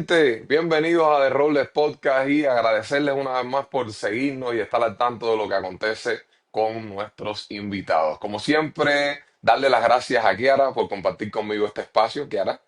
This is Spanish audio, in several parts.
gente, bienvenidos a The Robles Podcast y agradecerles una vez más por seguirnos y estar al tanto de lo que acontece con nuestros invitados. Como siempre, darle las gracias a Kiara por compartir conmigo este espacio. Kiara.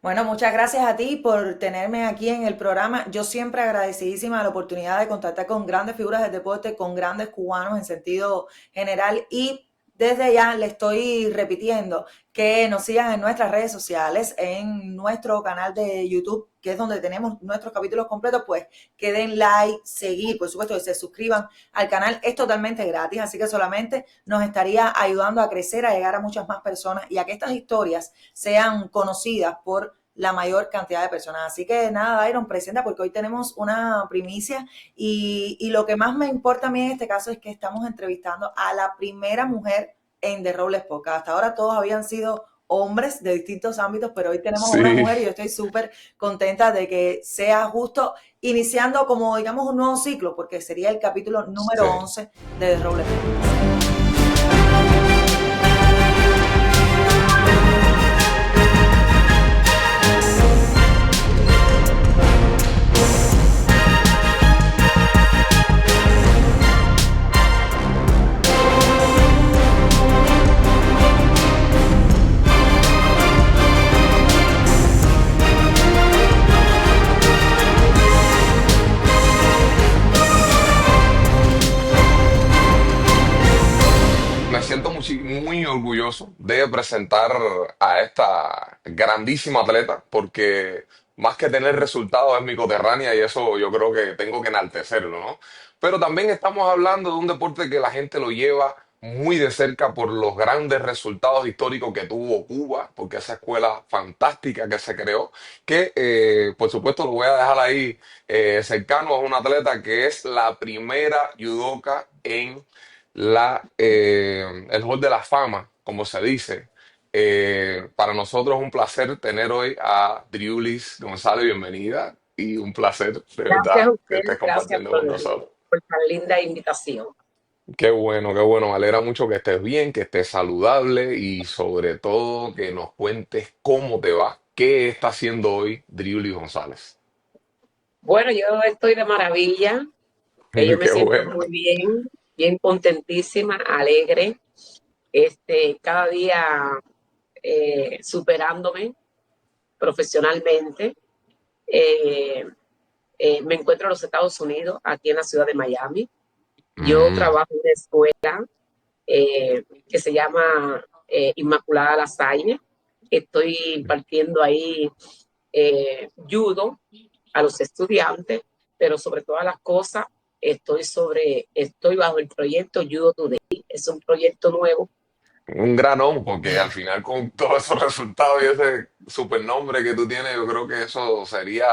Bueno, muchas gracias a ti por tenerme aquí en el programa. Yo siempre agradecidísima de la oportunidad de contactar con grandes figuras del deporte, con grandes cubanos en sentido general y desde ya le estoy repitiendo que nos sigan en nuestras redes sociales, en nuestro canal de YouTube, que es donde tenemos nuestros capítulos completos, pues que den like, seguir, por supuesto que se suscriban al canal, es totalmente gratis, así que solamente nos estaría ayudando a crecer, a llegar a muchas más personas y a que estas historias sean conocidas por la mayor cantidad de personas. Así que nada, Iron, presenta porque hoy tenemos una primicia y lo que más me importa a mí en este caso es que estamos entrevistando a la primera mujer en The Robles Podcast. Hasta ahora todos habían sido hombres de distintos ámbitos, pero hoy tenemos una Sí, mujer y yo estoy súper contenta de que sea justo iniciando como digamos un nuevo ciclo, porque sería el capítulo número sí. 11 de The Robles Podcast. Me siento muy orgulloso de presentar a esta grandísima atleta porque más que tener resultados es mi coterránea y eso yo creo que tengo que enaltecerlo, ¿no? Pero también estamos hablando de un deporte que la gente lo lleva muy de cerca por los grandes resultados históricos que tuvo Cuba, porque esa escuela fantástica que se creó, que por supuesto lo voy a dejar ahí cercano, es una atleta que es la primera judoka en el Hall de la Fama, como se dice. Para nosotros es un placer tener hoy a Driulis González, bienvenida, y un placer de Gracias a verdad que estés ustedes, gracias compartiendo con nosotros. por tan linda invitación. Qué bueno, me alegra mucho que estés bien, que estés saludable y sobre todo que nos cuentes cómo te va, qué está haciendo hoy Driulis González. Bueno, yo estoy de maravilla, yo me Qué siento bueno. muy bien, bien contentísima, alegre, cada día superándome profesionalmente. Eh, Me encuentro en los Estados Unidos, aquí en la ciudad de Miami. Yo Mm, trabajo en una escuela que se llama Inmaculada Lasalle. Estoy impartiendo ahí judo a los estudiantes, pero sobre todas las cosas estoy bajo el proyecto Judo Today. Es un proyecto nuevo. un gran hongo, porque al final con todos esos resultados y ese supernombre que tú tienes, yo creo que eso sería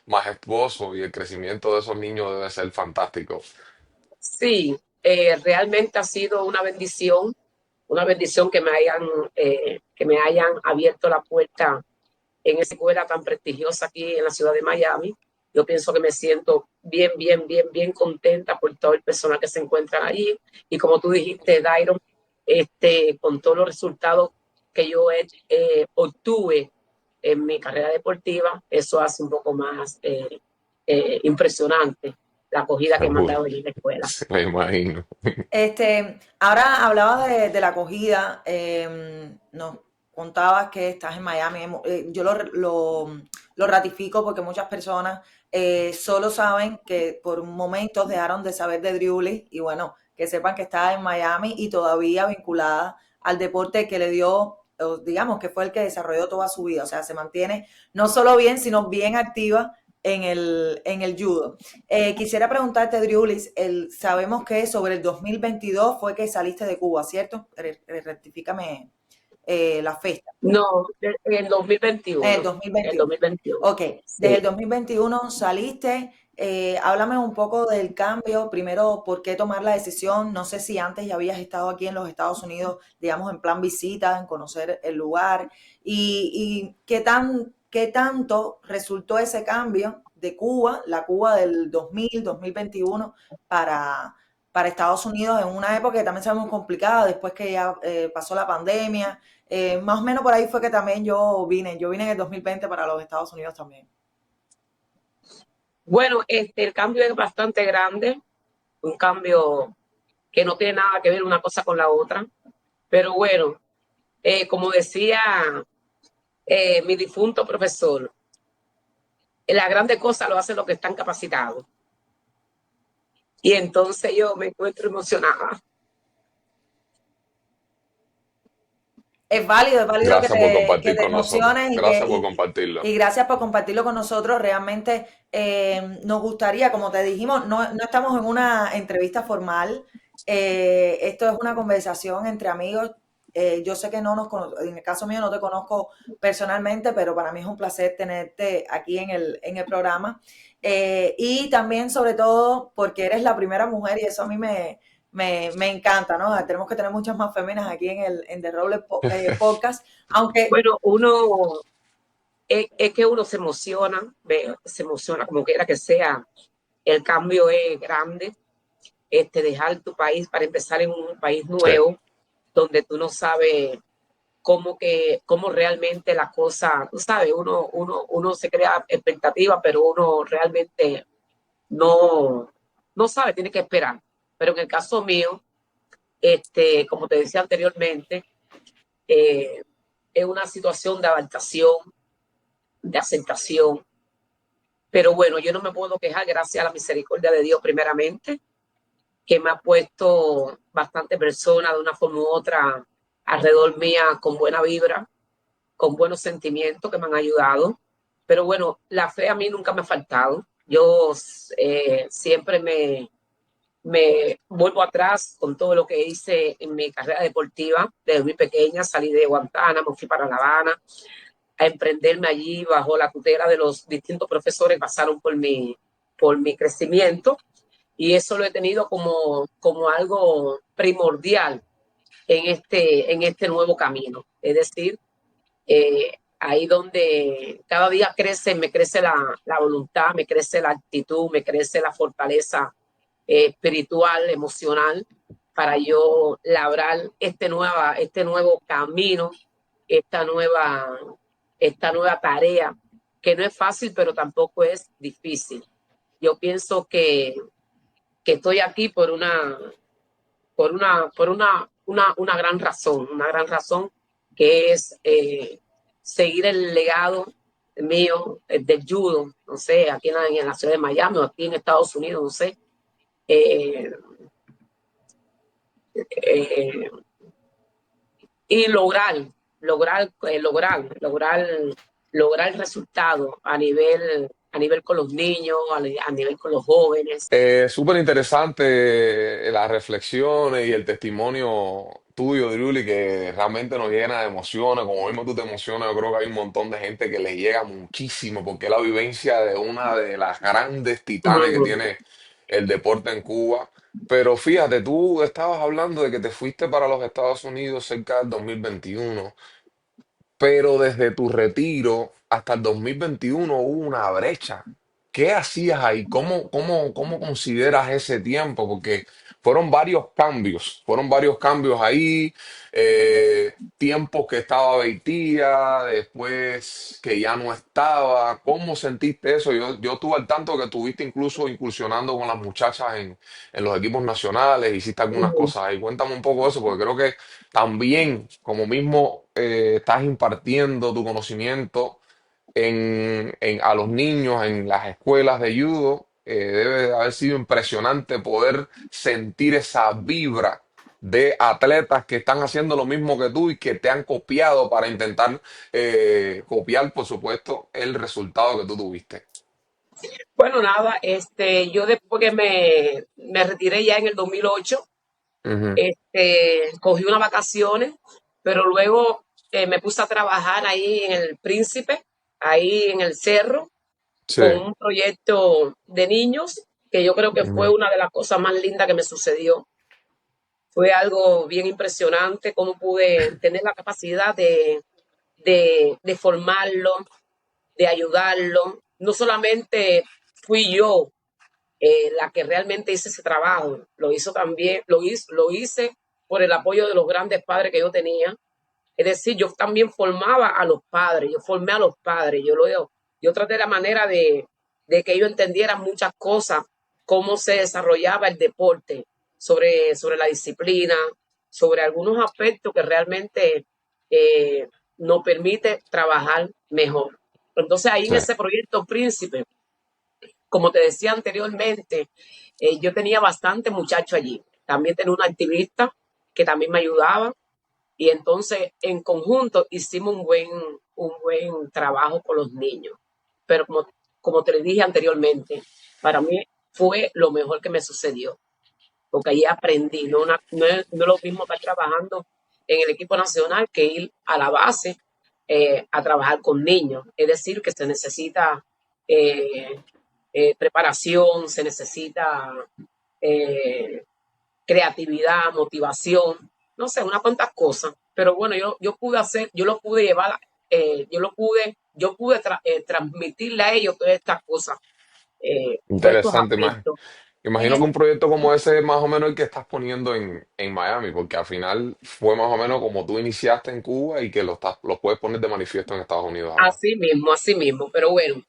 majestuoso y el crecimiento de esos niños debe ser fantástico. Sí, realmente ha sido una bendición que me hayan abierto la puerta en esa escuela tan prestigiosa aquí en la ciudad de Miami. Yo pienso que me siento bien, bien, bien, bien contenta por todo el personal que se encuentra allí. Y como tú dijiste, Dairon, con todos los resultados que yo obtuve en mi carrera deportiva, eso hace un poco más impresionante la acogida que me han Seguro, dado en la escuela. me imagino. Ahora hablabas de la acogida, nos contabas que estás en Miami. Yo lo ratifico porque muchas personas solo saben que por momentos dejaron de saber de Driulis y bueno, que sepan que está en Miami y todavía vinculada al deporte que le dio, o digamos que fue el que desarrolló toda su vida. O sea, se mantiene no solo bien, sino bien activa en el judo. Quisiera preguntarte, Driulis, sabemos que sobre el 2022 fue que saliste de Cuba, ¿cierto? Rectifícame la fecha. No, en En el 2021, el 2021. 2021. Ok, desde Sí. el 2021 saliste. Háblame un poco del cambio. Primero, ¿por qué tomar la decisión? No sé si antes ya habías estado aquí en los Estados Unidos, digamos, en plan visita, en conocer el lugar. Y qué tanto resultó ese cambio de Cuba, la Cuba del 2000, 2021, para, para Estados Unidos en una época que también sabemos complicada, después que ya pasó la pandemia. Más o menos por ahí fue que también yo vine en el 2020 para los Estados Unidos también. Bueno, el cambio es bastante grande, un cambio que no tiene nada que ver una cosa con la otra, pero bueno, como decía mi difunto profesor, las grandes cosas lo hacen los que están capacitados. Y entonces yo me encuentro emocionada. Es válido Gracias por que compartir te con nosotros. emociones Gracias por compartirlo. y gracias por compartirlo con nosotros. Realmente nos gustaría, como te dijimos, no estamos en una entrevista formal. Esto es una conversación entre amigos. Yo sé que no nos conozco, en el caso mío no te conozco personalmente, pero para mí es un placer tenerte aquí en el programa. Y también, sobre todo, porque eres la primera mujer y eso a mí me encanta, ¿no? Tenemos que tener muchas más féminas aquí en The Roble Podcast, aunque Bueno, es que uno se emociona como quiera que sea. El cambio es grande, dejar tu país para empezar en un país Sí. nuevo, donde tú no sabes cómo realmente la cosa, tú sabes, uno se crea expectativa, pero uno realmente no, no sabe, tiene que esperar. Pero en el caso mío, como te decía anteriormente, eh, es una situación de adaptación, de aceptación. Pero bueno, yo no me puedo quejar gracias a la misericordia de Dios primeramente, que me ha puesto bastante personas de una forma u otra alrededor mía con buena vibra, con buenos sentimientos que me han ayudado. Pero bueno, la fe a mí nunca me ha faltado. Yo siempre me vuelvo atrás con todo lo que hice en mi carrera deportiva. Desde muy pequeña salí de Guantánamo, fui para La Habana a emprenderme allí bajo la tutela de los distintos profesores que pasaron por mi crecimiento, y eso lo he tenido como algo primordial en este nuevo camino. Es decir, ahí donde cada día me crece la voluntad, me crece la actitud, me crece la fortaleza espiritual, emocional, para yo labrar este nuevo camino, esta nueva, esta nueva tarea, que no es fácil, pero tampoco es difícil. Yo pienso que estoy aquí por una una gran razón que es seguir el legado mío del judo, no sé, aquí en la ciudad de Miami o aquí en Estados Unidos, no sé, eh, eh, y lograr el resultado a nivel con los niños, a nivel con los jóvenes. Súper interesante las reflexiones y el testimonio tuyo, Druli, que realmente nos llena de emociones. Como mismo tú te emocionas, yo creo que hay un montón de gente que le llega muchísimo, porque es la vivencia de una de las grandes titanes que Mm. tiene el deporte en Cuba. Pero fíjate, tú estabas hablando de que te fuiste para los Estados Unidos cerca del 2021. Pero desde tu retiro hasta el 2021 hubo una brecha. ¿Qué hacías ahí? ¿Cómo consideras ese tiempo? Porque fueron varios cambios ahí, tiempos que estaba Beitía, después que ya no estaba. ¿Cómo sentiste eso? Yo estuve al tanto que estuviste incluso incursionando con las muchachas en los equipos nacionales, hiciste algunas Mm. cosas ahí. Cuéntame un poco de eso, porque creo que también, como mismo estás impartiendo tu conocimiento a los niños en las escuelas de judo, debe de haber sido impresionante poder sentir esa vibra de atletas que están haciendo lo mismo que tú y que te han copiado para intentar copiar, por supuesto, el resultado que tú tuviste. Bueno, nada, yo después que me retiré ya en el 2008, Ujú. cogí unas vacaciones, pero luego me puse a trabajar ahí en el Príncipe, ahí en el Cerro, Sí. con un proyecto de niños, que yo creo que fue Ujú. una de las cosas más lindas que me sucedió. Fue algo bien impresionante, cómo pude tener la capacidad de formarlo, de ayudarlo. No solamente fui yo la que realmente hice ese trabajo, lo hizo también, lo hice por el apoyo de los grandes padres que yo tenía. Es decir, yo también formaba a los padres, yo formé a los padres, yo traté la manera de que ellos entendieran muchas cosas, cómo se desarrollaba el deporte, sobre la disciplina, sobre algunos aspectos que realmente eh, nos permite trabajar mejor. Entonces ahí Sí, en ese proyecto Príncipe, como te decía anteriormente, yo tenía bastante muchachos allí. También tenía una activista que también me ayudaba y entonces en conjunto hicimos un buen trabajo con los niños. Pero como te le dije anteriormente, para mí fue lo mejor que me sucedió, porque ahí aprendí. No es lo mismo estar trabajando en el equipo nacional que ir a la base a trabajar con niños. Es decir, que se necesita eh, preparación, se necesita eh, creatividad, motivación, no sé, unas cuantas cosas. Pero bueno, yo pude hacer, yo lo pude llevar, yo pude transmitirle a ellos todas estas cosas, todos estos interesante. aspectos. En Imagino que es- un proyecto como ese es más o menos el que estás poniendo en Miami, porque al final fue más o menos como tú iniciaste en Cuba y que lo puedes poner de manifiesto en Estados Unidos ahora. Así mismo, pero bueno,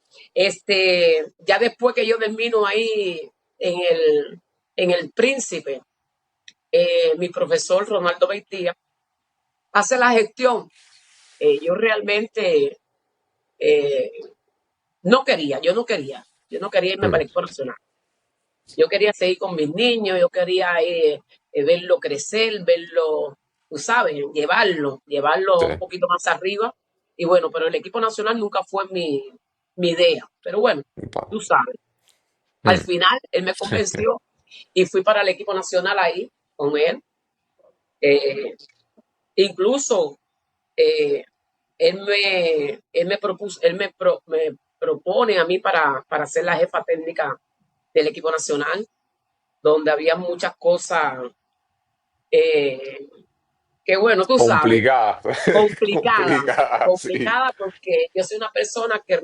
ya después que yo termino ahí en en el Príncipe, mi profesor Ronaldo Beitía hace la gestión. Yo realmente eh, yo no quería irme Mm, para el Equipo Nacional. Yo quería seguir con mis niños, yo quería verlo crecer, verlo, tú sabes, llevarlo sí, un poquito más arriba. Y bueno, pero el equipo nacional nunca fue mi idea. Pero bueno, pa- tú sabes. Al mm, final, él me convenció y fui para el equipo nacional ahí con él. Eh, incluso eh, me propone a mí para ser la jefa técnica del equipo nacional, donde había muchas cosas eh, que, bueno, tú sabes, complicada, complicada, complicada, sí. complicada porque yo soy una persona que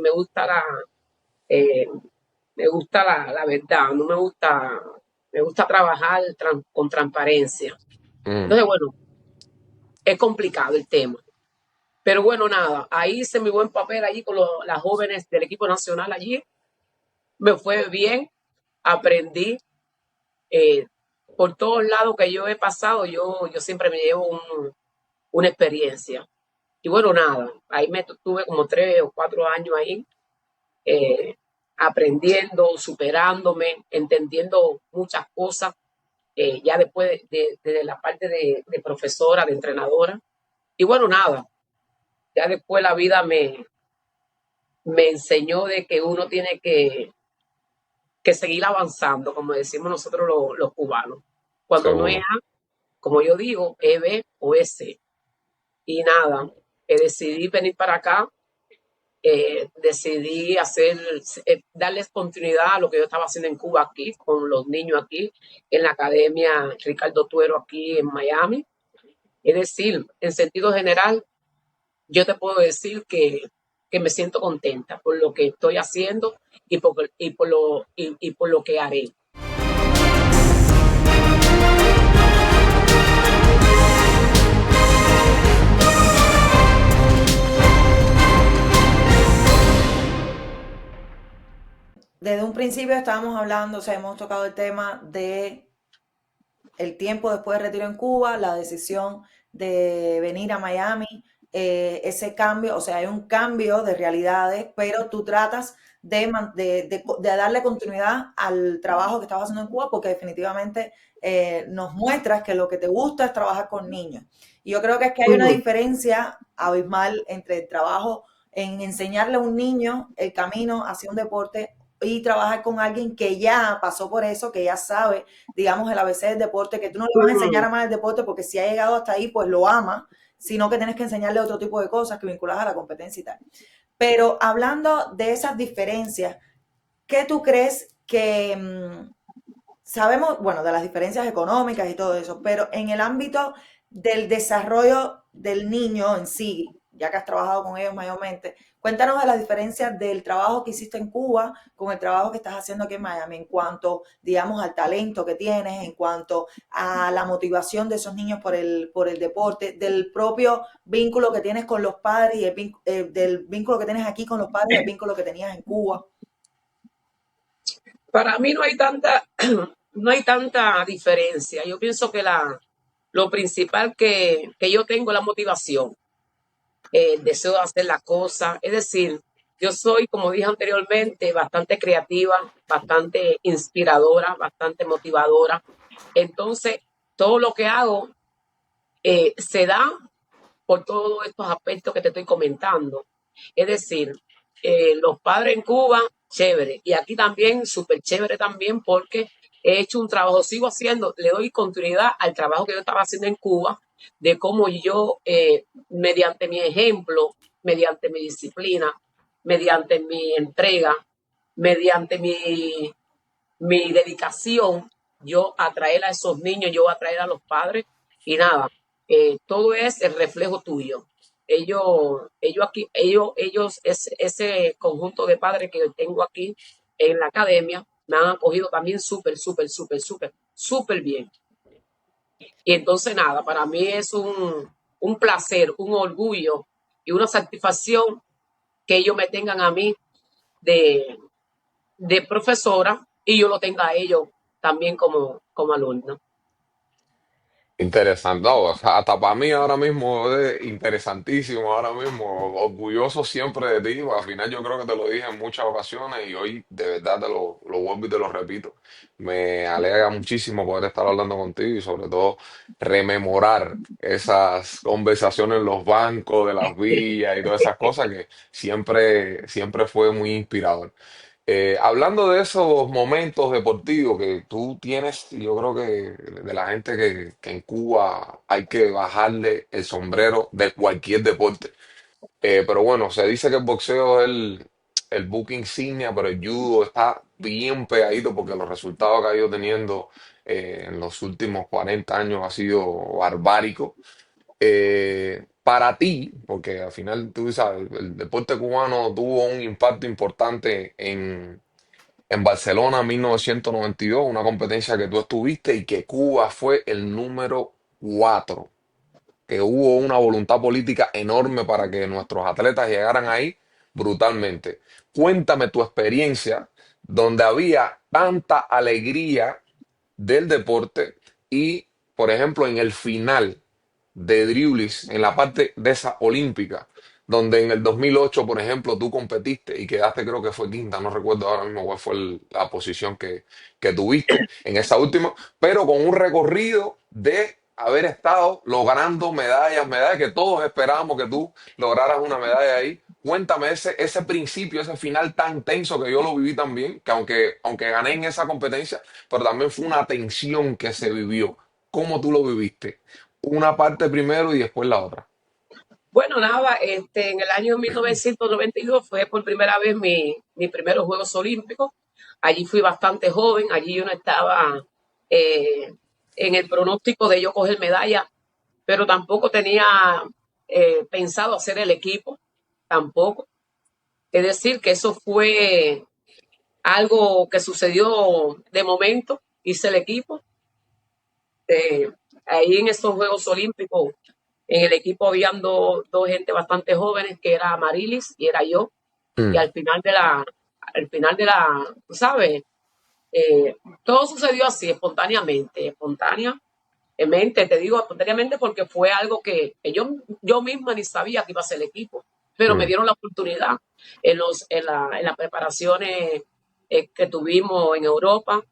eh, me gusta la verdad, no me gusta, me gusta trabajar con transparencia. Mm, Entonces, bueno, es complicado el tema. Pero bueno, nada, ahí hice mi buen papel allí con las jóvenes del equipo nacional allí. Me fue bien, aprendí. eh, por todos lados que yo he pasado, yo siempre me llevo una experiencia. Y bueno, nada, ahí me tuve como 3 o 4 años ahí, eh, aprendiendo, superándome, entendiendo muchas cosas, ya después de la parte de profesora, de entrenadora. Y bueno, nada, ya después la vida me enseñó de que uno tiene que seguir avanzando, como decimos nosotros los cubanos. Cuando no es seguro. A, como yo digo, es B o es C. Y nada, decidí venir para acá, decidí darles continuidad a lo que yo estaba haciendo en Cuba aquí, con los niños aquí, en la Academia Ricardo Tuero aquí en Miami. Es decir, en sentido general, yo te puedo decir que me siento contenta por lo que estoy haciendo y por lo que haré. Desde un principio estábamos hablando, o sea, hemos tocado el tema de el tiempo después de retiro en Cuba, la decisión de venir a Miami, ese cambio, o sea, hay un cambio de realidades, pero tú tratas de darle continuidad al trabajo que estabas haciendo en Cuba, porque definitivamente nos muestras que lo que te gusta es trabajar con niños. Y yo creo que es que hay una Ujú. diferencia abismal entre el trabajo en enseñarle a un niño el camino hacia un deporte y trabajar con alguien que ya pasó por eso, que ya sabe, digamos, el ABC del deporte, que tú no le vas a enseñar a Ujú. amar el deporte porque si ha llegado hasta ahí, pues lo ama, sino que tienes que enseñarle otro tipo de cosas que vinculas a la competencia y tal. Pero hablando de esas diferencias, ¿qué tú crees que sabemos, bueno, de las diferencias económicas y todo eso, pero en el ámbito del desarrollo del niño en sí, ya que has trabajado con ellos mayormente, cuéntanos de las diferencias del trabajo que hiciste en Cuba con el trabajo que estás haciendo aquí en Miami, en cuanto, digamos, al talento que tienes, en cuanto a la motivación de esos niños por el deporte, del propio vínculo que tienes con los padres y del vínculo que tienes aquí con los padres y el vínculo que tenías en Cuba. Para mí no hay tanta, no hay tanta diferencia. Yo pienso que lo principal que yo tengo es la motivación, el deseo de hacer las cosas. Es decir, yo soy, como dije anteriormente, bastante creativa, bastante inspiradora, bastante motivadora. Entonces, todo lo que hago se da por todos estos aspectos que te estoy comentando. Es decir, los padres en Cuba, chévere. Y aquí también, súper chévere también, porque he hecho un trabajo, sigo haciendo, le doy continuidad al trabajo que yo estaba haciendo en Cuba, de cómo yo, mediante mi ejemplo, mediante mi disciplina, mediante mi entrega, mediante mi dedicación, yo atraer a esos niños, yo atraer a los padres y nada, todo es el reflejo tuyo. Ese conjunto de padres que yo tengo aquí en la academia, me han acogido también súper, súper, súper, súper, súper bien. Y entonces nada, para mí es un placer, un orgullo y una satisfacción que ellos me tengan a mí de, de profesora y yo lo tenga a ellos también como alumno. Interesante, no, o sea, hasta para mí ahora mismo es interesantísimo, ahora mismo orgulloso siempre de ti, al final yo creo que te lo dije en muchas ocasiones y hoy de verdad lo vuelvo y te lo repito, me alegra muchísimo poder estar hablando contigo y sobre todo rememorar esas conversaciones en los bancos de las villas y todas esas cosas que siempre fue muy inspirador. Hablando de esos momentos deportivos que tú tienes, yo creo que de la gente que en Cuba hay que bajarle el sombrero de cualquier deporte. Pero bueno, se dice que el boxeo es el buque insignia, pero el judo está bien pegadito porque los resultados que ha ido teniendo en los últimos 40 años ha sido barbárico. Para ti, porque al final tú sabes, el deporte cubano tuvo un impacto importante en Barcelona 1992, una competencia que tú estuviste y que Cuba fue el número 4, que hubo una voluntad política enorme para que nuestros atletas llegaran ahí brutalmente. Cuéntame tu experiencia donde había tanta alegría del deporte y, por ejemplo, en el final de Dribblis, en la parte de esa olímpica, donde en el 2008, por ejemplo, tú competiste y quedaste, creo que fue quinta, no recuerdo ahora mismo cuál fue la posición que tuviste en esa última, pero con un recorrido de haber estado logrando medallas, medallas que todos esperábamos que tú lograras una medalla ahí. Cuéntame ese principio, ese final tan tenso que yo lo viví también, que aunque gané en esa competencia, pero también fue una tensión que se vivió. ¿Cómo tú lo viviste? Una parte primero y después la otra. Bueno, nada, en el año 1992 fue por primera vez mi primeros Juegos Olímpicos. Allí fui bastante joven, allí yo no estaba eh, en el pronóstico de yo coger medalla, pero tampoco tenía pensado hacer el equipo, tampoco. Es decir, que eso fue algo que sucedió de momento, hice el equipo. eh, Ahí en esos Juegos Olímpicos, en el equipo habían dos gente bastante jóvenes, que era Marilis y era yo. Y Mm, tú sabes, todo sucedió así, espontáneamente, te digo espontáneamente porque fue algo que yo misma ni sabía que iba a ser el equipo, pero me mm. dieron la oportunidad en las preparaciones que tuvimos en Europa,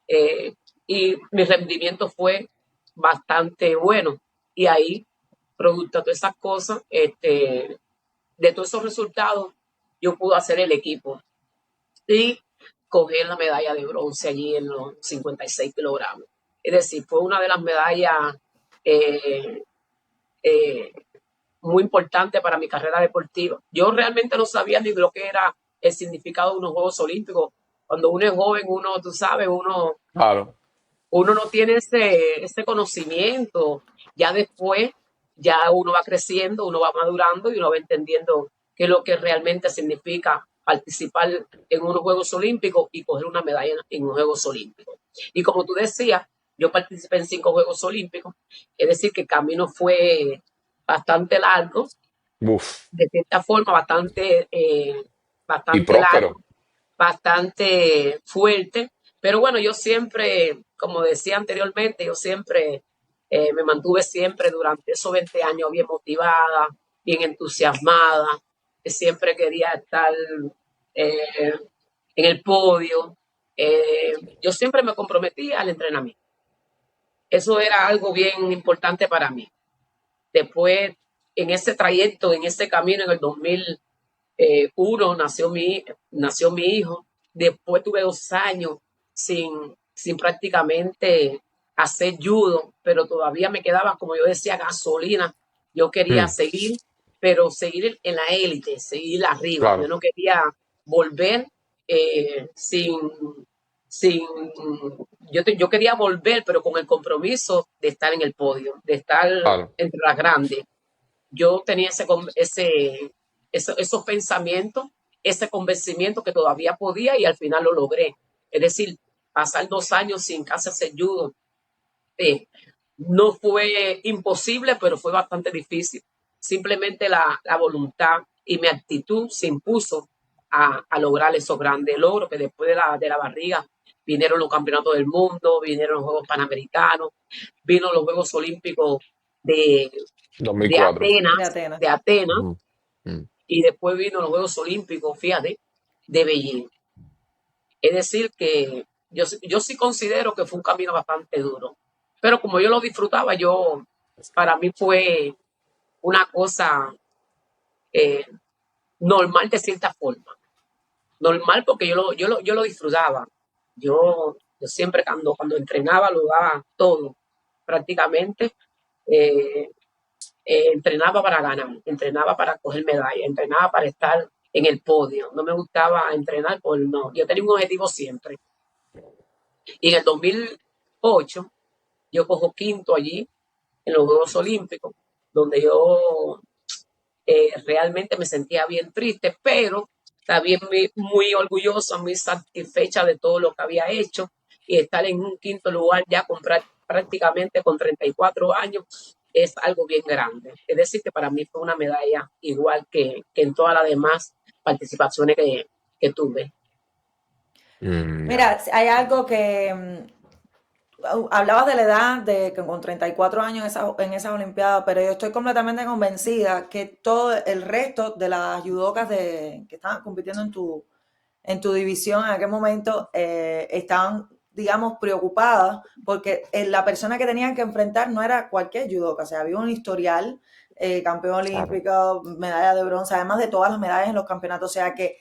eh, y mi rendimiento fue bastante bueno. Y ahí, producto de todas esas cosas, de todos esos resultados, yo pude hacer el equipo y coger la medalla de bronce allí en los 56 kilogramos. Es decir, fue una de las medallas eh, eh, muy importantes para mi carrera deportiva. Yo realmente no sabía ni lo que era el significado de unos Juegos Olímpicos. Cuando uno es joven, uno, tú sabes, Claro. uno no tiene ese conocimiento. Ya después, ya uno va creciendo, uno va madurando y uno va entendiendo qué es lo que realmente significa participar en unos Juegos Olímpicos y coger una medalla en unos Juegos Olímpicos. Y como tú decías, yo participé en 5 Juegos Olímpicos, es decir, que el camino fue bastante largo, Uf. de cierta forma Y bastante largo, próspero. bastante fuerte, pero bueno, yo siempre, como decía anteriormente, yo siempre me mantuve siempre durante esos 20 años bien motivada, bien entusiasmada, que siempre quería estar eh, en el podio. Yo siempre me comprometí al entrenamiento. Eso era algo bien importante para mí. Después, en ese trayecto, en ese camino, en el 2001 nació mi hijo. Después tuve 2 años sin prácticamente hacer judo, pero todavía me quedaba, como yo decía, gasolina. Yo quería Mm, seguir, pero seguir en la élite, seguir arriba. Yo claro, no quería volver sin, sin, yo quería volver, pero con el compromiso de estar en el podio, de estar claro. entre las grandes. Yo tenía esos pensamientos, ese convencimiento que todavía podía y al final lo logré. Es decir, pasar 2 años sin casi hacer judo eh, no fue imposible, pero fue bastante difícil. Simplemente la voluntad y mi actitud se impuso a lograr esos grandes logros que después de la barriga vinieron los campeonatos del mundo, vinieron los Juegos Panamericanos, vino los Juegos Olímpicos de, de 2004. Atenas, de Atenas. de Atenas, Mm, mm. y después vino los Juegos Olímpicos, fíjate, de Beijing. Es decir, que yo sí considero que fue un camino bastante duro, pero como yo lo disfrutaba, para mí fue una cosa eh, normal de cierta forma. Normal porque yo lo disfrutaba. Yo siempre cuando entrenaba lo daba todo, prácticamente. Eh, Entrenaba para ganar, entrenaba para coger medalla, entrenaba para estar en el podio. No me gustaba entrenar por no. Yo tenía un objetivo siempre. Y en el 2008 yo cojo quinto allí en los Juegos Olímpicos, donde yo realmente me sentía bien triste, pero también muy orgullosa, muy satisfecha de todo lo que había hecho y estar en un quinto lugar ya prácticamente con 34 años es algo bien grande. Es decir, que para mí fue una medalla igual que en todas las demás participaciones que tuve. Ya. Mira, hay algo que hablabas de la edad de que con 34 años en esa Olimpiada, pero yo estoy completamente convencida que todo el resto de las judocas que estaban compitiendo en tu división en aquel momento estaban, digamos, preocupadas porque la persona que tenían que enfrentar no era cualquier judoka, o sea, había un historial, campeón Claro. olímpico, medalla de bronce, además de todas las medallas en los campeonatos, o sea que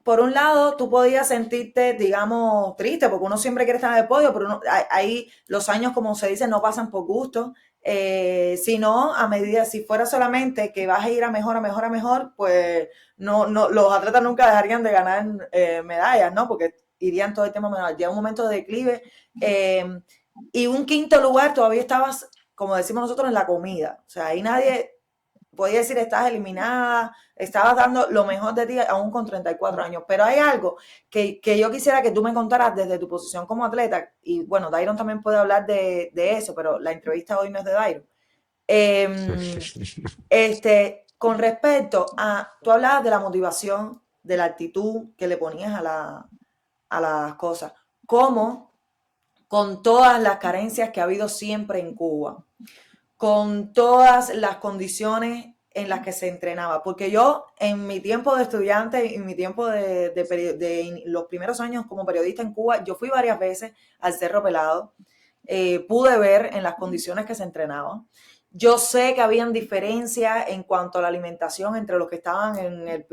por un lado, tú podías sentirte, digamos, triste, porque uno siempre quiere estar en el podio, pero ahí los años, como se dice, no pasan por gusto, sino a medida, si fuera solamente que vas a ir a mejor, a mejor, a mejor, pues no, los atletas nunca dejarían de ganar medallas, ¿no? Porque irían todo el tiempo a medallas. Llega un momento de declive y un quinto lugar todavía estabas, como decimos nosotros, en la comida. O sea, ahí nadie podía decir estás eliminada, estabas dando lo mejor de ti aún con 34 años. Pero hay algo que yo quisiera que tú me contaras desde tu posición como atleta, y bueno, Dairon también puede hablar de eso, pero la entrevista hoy no es de Dairon. Con respecto a, tú hablabas de la motivación, de la actitud que le ponías a las cosas, cómo con todas las carencias que ha habido siempre en Cuba, con todas las condiciones en las que se entrenaba, porque yo en mi tiempo de estudiante, en mi tiempo de los primeros años como periodista en Cuba, yo fui varias veces al Cerro Pelado, pude ver en las condiciones que se entrenaban. Yo sé que habían diferencias en cuanto a la alimentación entre los que estaban en el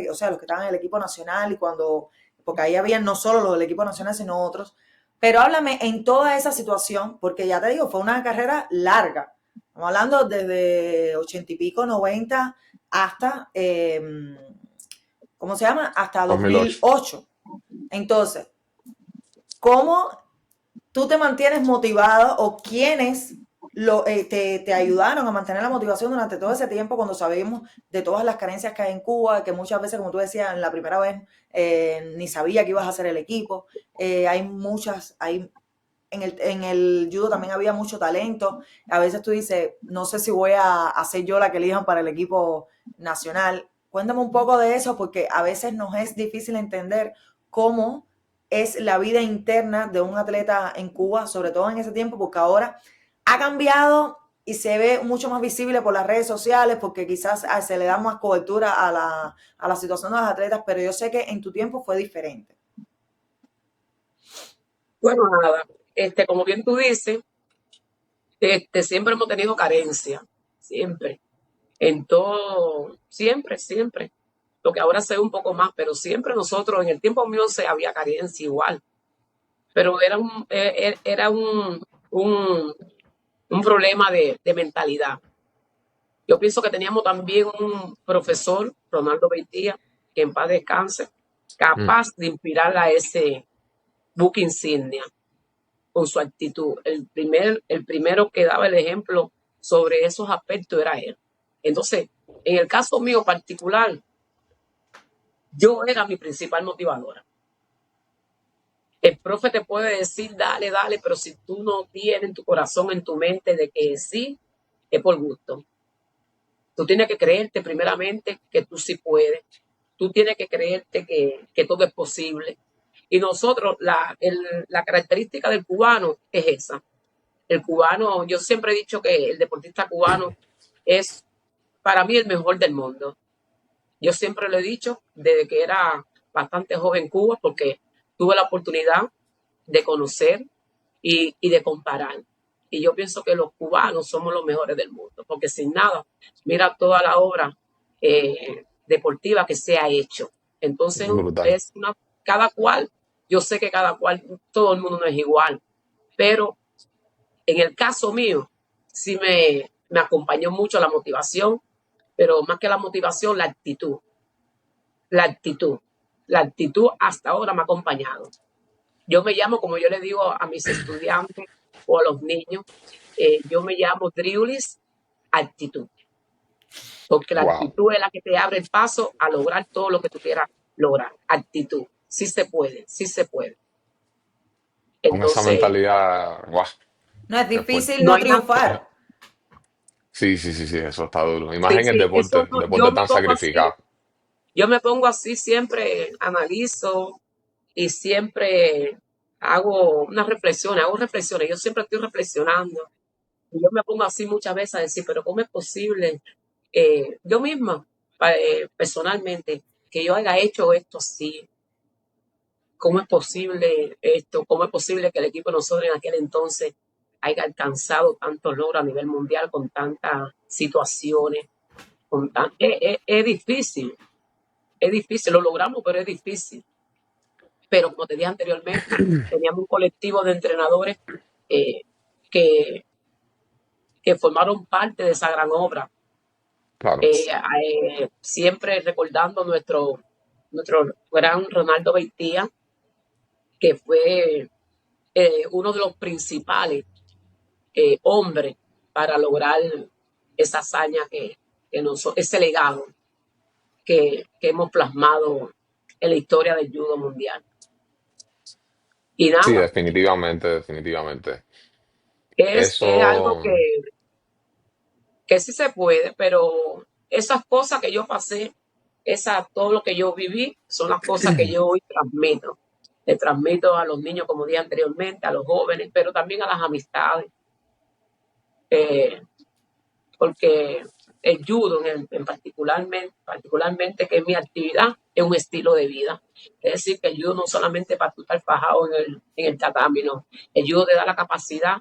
o sea, los que estaban en el equipo nacional y porque ahí habían no solo los del equipo nacional, sino otros. Pero háblame en toda esa situación, porque ya te digo, fue una carrera larga. Estamos hablando desde 80 y pico, 90, hasta, ¿cómo se llama? Hasta 2008. 2008. Entonces, ¿cómo tú te mantienes motivado o quiénes te ayudaron a mantener la motivación durante todo ese tiempo cuando sabemos de todas las carencias que hay en Cuba, que muchas veces, como tú decías, en la primera vez ni sabía que ibas a hacer el equipo? En el judo también había mucho talento. A veces tú dices, no sé si voy a ser yo la que elijan para el equipo nacional. Cuéntame un poco de eso porque a veces nos es difícil entender cómo es la vida interna de un atleta en Cuba, sobre todo en ese tiempo, porque ahora ha cambiado y se ve mucho más visible por las redes sociales, porque quizás se le da más cobertura a la situación de los atletas, pero yo sé que en tu tiempo fue diferente. Bueno, nada, como bien tú dices, siempre hemos tenido carencia, siempre, en todo, siempre, siempre. Lo que ahora se ve un poco más, pero siempre nosotros, en el tiempo mío se había carencia igual, pero era un problema de mentalidad. Yo pienso que teníamos también un profesor, Ronaldo Beitía, que en paz descanse, Mm. capaz de inspirar a ese buque insignia con su actitud. El primero que daba el ejemplo sobre esos aspectos era él. Entonces, en el caso mío particular, yo era mi principal motivadora. El profe te puede decir, dale, dale, pero si tú no tienes en tu corazón, en tu mente de que sí, es por gusto. Tú tienes que creerte primeramente que tú sí puedes. Tú tienes que creerte que todo es posible. Y nosotros, la característica del cubano es esa. El cubano, yo siempre he dicho que el deportista cubano es para mí el mejor del mundo. Yo siempre lo he dicho desde que era bastante joven en Cuba porque tuve la oportunidad de conocer y de comparar. Y yo pienso que los cubanos somos los mejores del mundo, porque sin nada, mira toda la obra deportiva que se ha hecho. Entonces, Brutal. cada cual, yo sé que cada cual, todo el mundo no es igual, pero en el caso mío, sí me acompañó mucho la motivación, pero más que la motivación, la actitud. La actitud. La actitud hasta ahora me ha acompañado. Yo me llamo, como yo le digo a mis estudiantes o a los niños, yo me llamo Driulis Actitud, porque la Wow. actitud es la que te abre el paso a lograr todo lo que tú quieras lograr. Actitud, sí se puede, sí se puede. Con esa Entonces, mentalidad, wow, No es es fuerte. difícil no no hay nada. triunfar. Sí, sí, sí, sí, eso está duro. Y más Sí, en el sí, deporte, deporte tan sacrificado. yo me pongo así, siempre analizo y siempre hago reflexiones, yo siempre estoy reflexionando. Y yo me pongo así muchas veces a decir, pero ¿cómo es posible? Yo misma, personalmente, que yo haya hecho esto así. ¿Cómo es posible esto? ¿Cómo es posible que el equipo de nosotros en aquel entonces haya alcanzado tantos logros a nivel mundial con tantas situaciones? Es difícil, lo logramos, pero es difícil. Pero como te dije anteriormente, teníamos un colectivo de entrenadores eh, que, que formaron parte de esa gran obra. Claro. Siempre recordando nuestro gran Ronaldo Beitía, que fue uno de los principales hombres para lograr esa hazaña ese legado que hemos plasmado en la historia del judo mundial. Y Sí, nada, definitivamente, definitivamente. es algo Eso, que sí se puede, pero esas cosas que yo pasé, todo lo que yo viví, son las cosas que yo hoy transmito. Le transmito a los niños, como dije anteriormente, a los jóvenes, pero también a las amistades, eh, porque el judo particularmente, que es mi actividad, es un estilo de vida. Es decir, que el judo no solamente para tú estar fajado en el tatami, no. El judo te da la capacidad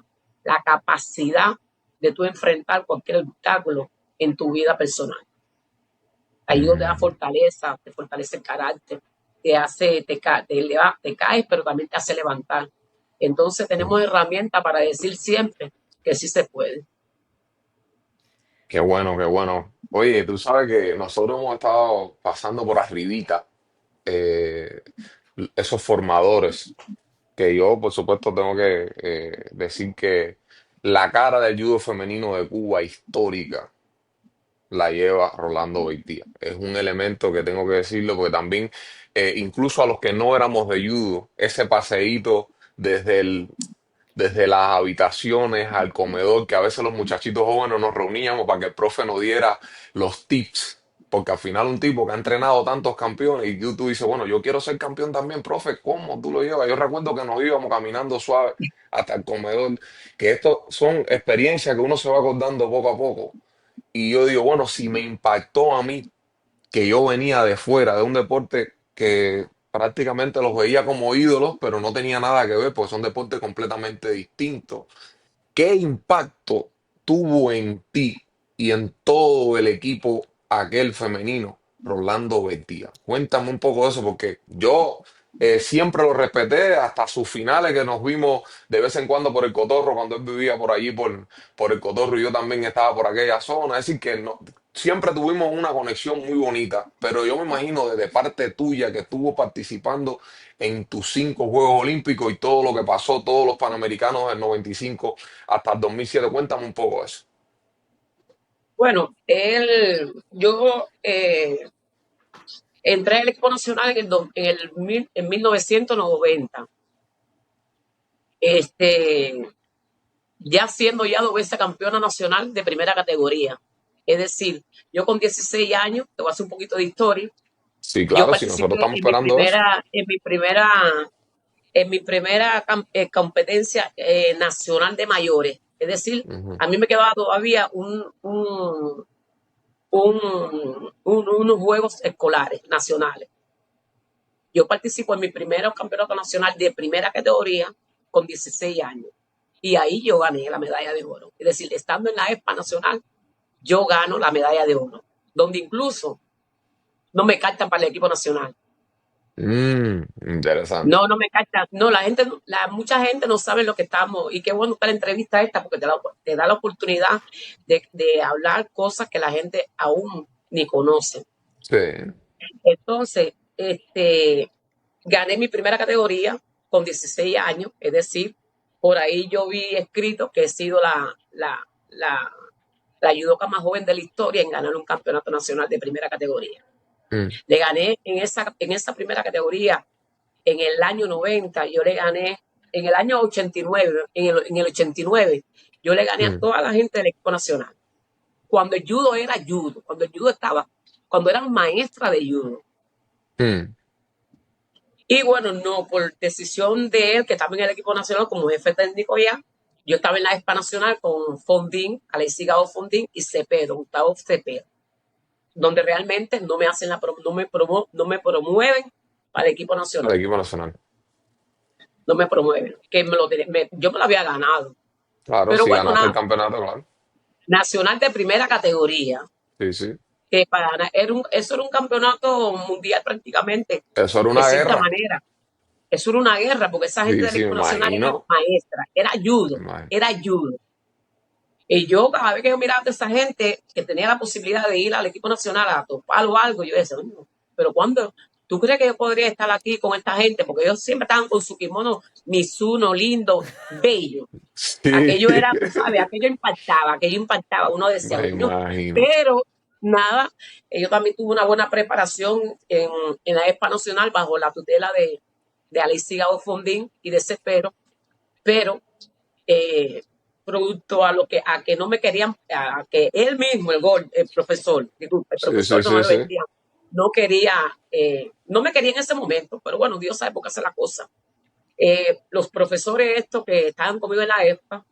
de tú enfrentar cualquier obstáculo en tu vida personal. El judo te da mm, fortaleza, te fortalece el carácter, te caes, pero también te hace levantar. Entonces tenemos herramientas para decir siempre que sí se puede. qué bueno, qué bueno. Oye, tú sabes que nosotros hemos estado pasando por arribita eh, esos formadores, que yo, por supuesto, tengo que decir que la cara del judo femenino de Cuba histórica la lleva Rolando Beitía. Es un elemento que tengo que decirlo porque también, incluso a los que no éramos de judo, ese paseíto desde las habitaciones al comedor, que a veces los muchachitos jóvenes nos reuníamos para que el profe nos diera los tips porque al final un tipo que ha entrenado tantos campeones y tú dices, bueno, yo quiero ser campeón también, profe, ¿cómo tú lo llevas? Yo recuerdo que nos íbamos caminando suave hasta el comedor, que esto son experiencias que uno se va acordando poco a poco. Y yo digo, bueno, si me impactó a mí, que yo venía de fuera, de un deporte que prácticamente los veía como ídolos, pero no tenía nada que ver, porque son deportes completamente distintos. ¿Qué impacto tuvo en ti y en todo el equipo aquel femenino, Rolando Bertía? Cuéntame un poco de eso, porque yo siempre lo respeté hasta sus finales que nos vimos de vez en cuando por el Cotorro, cuando él vivía por allí, por el Cotorro, y yo también estaba por aquella zona. Es decir, que no, siempre tuvimos una conexión muy bonita, pero yo me imagino desde parte tuya que estuvo participando en tus 5 Juegos Olímpicos y todo lo que pasó, todos los Panamericanos del 95 hasta el 2007. Cuéntame un poco de eso. Bueno, yo entré al equipo nacional en 1990, este, ya siendo ya 2 veces campeona nacional de primera categoría. Es decir, yo con 16 años, te voy a hacer un poquito de historia, Sí, yo claro, si nosotros participé estamos esperando eso. en mi primera competencia nacional de mayores. Es decir, Ujú. a mí me quedaba todavía unos juegos escolares nacionales. Yo participo en mi primer campeonato nacional de primera categoría con 16 años. Y ahí yo gané la medalla de oro. Es decir, estando en la ESPA nacional, yo gano la medalla de oro, donde incluso no me cartan para el equipo nacional. Interesante. No, no me capta. No, mucha gente no sabe lo que estamos. Y qué bueno que la entrevista esta, porque te da la oportunidad de hablar cosas que la gente aún ni conoce. Sí. Entonces, gané mi primera categoría con 16 años, es decir, por ahí yo vi escrito que he sido la judoka más joven de la historia en ganar un campeonato nacional de primera categoría. Mm, Le gané en esa primera categoría en el año 90, yo le gané, en el año 89, en el 89, yo le gané a mm, toda la gente del equipo nacional. Cuando el judo era judo, cuando eran maestra de judo. mm. Y bueno, no, por decisión de él, que estaba en el equipo nacional como jefe técnico ya, yo estaba en la ESPA nacional con Fondín, Alexis Gao Fondín y Cepeda, Gustavo Cepeda, donde realmente no me hacen no me promueven para el equipo El nacional, equipo nacional. no me promueven, que yo me lo había ganado. Claro, Pero si bueno, ganaste el nada, campeonato, claro. nacional de primera categoría, Sí, sí. que para ganar, eso era un campeonato mundial prácticamente, Eso era de una cierta guerra. manera. Eso era una guerra, porque esa gente Sí, del sí, me equipo nacional era imagino. maestra, era Me judo, imagino. era judo. Y yo, cada vez que yo miraba a esa gente que tenía la posibilidad de ir al equipo nacional a topar o algo, yo decía, "Coño, pero cuando, ¿tú crees que yo podría estar aquí con esta gente?" Porque ellos siempre estaban con su kimono Mizuno, lindo, bello. Sí, Aquello era, tú sabes, aquello impactaba. Uno decía, me "Coño", imagino. pero nada, yo también tuve una buena preparación en la ESPA Nacional bajo la tutela de Alexis Gao Fondín y de Cepero, pero eh, producto a que no me querían, a que él mismo, el profesor, disculpe, el Sí, sí, profesor no sí, me lo sí. decía, no me quería en ese momento, pero bueno, Dios sabe por qué hace la cosa. Los profesores estos que estaban conmigo en la ESPA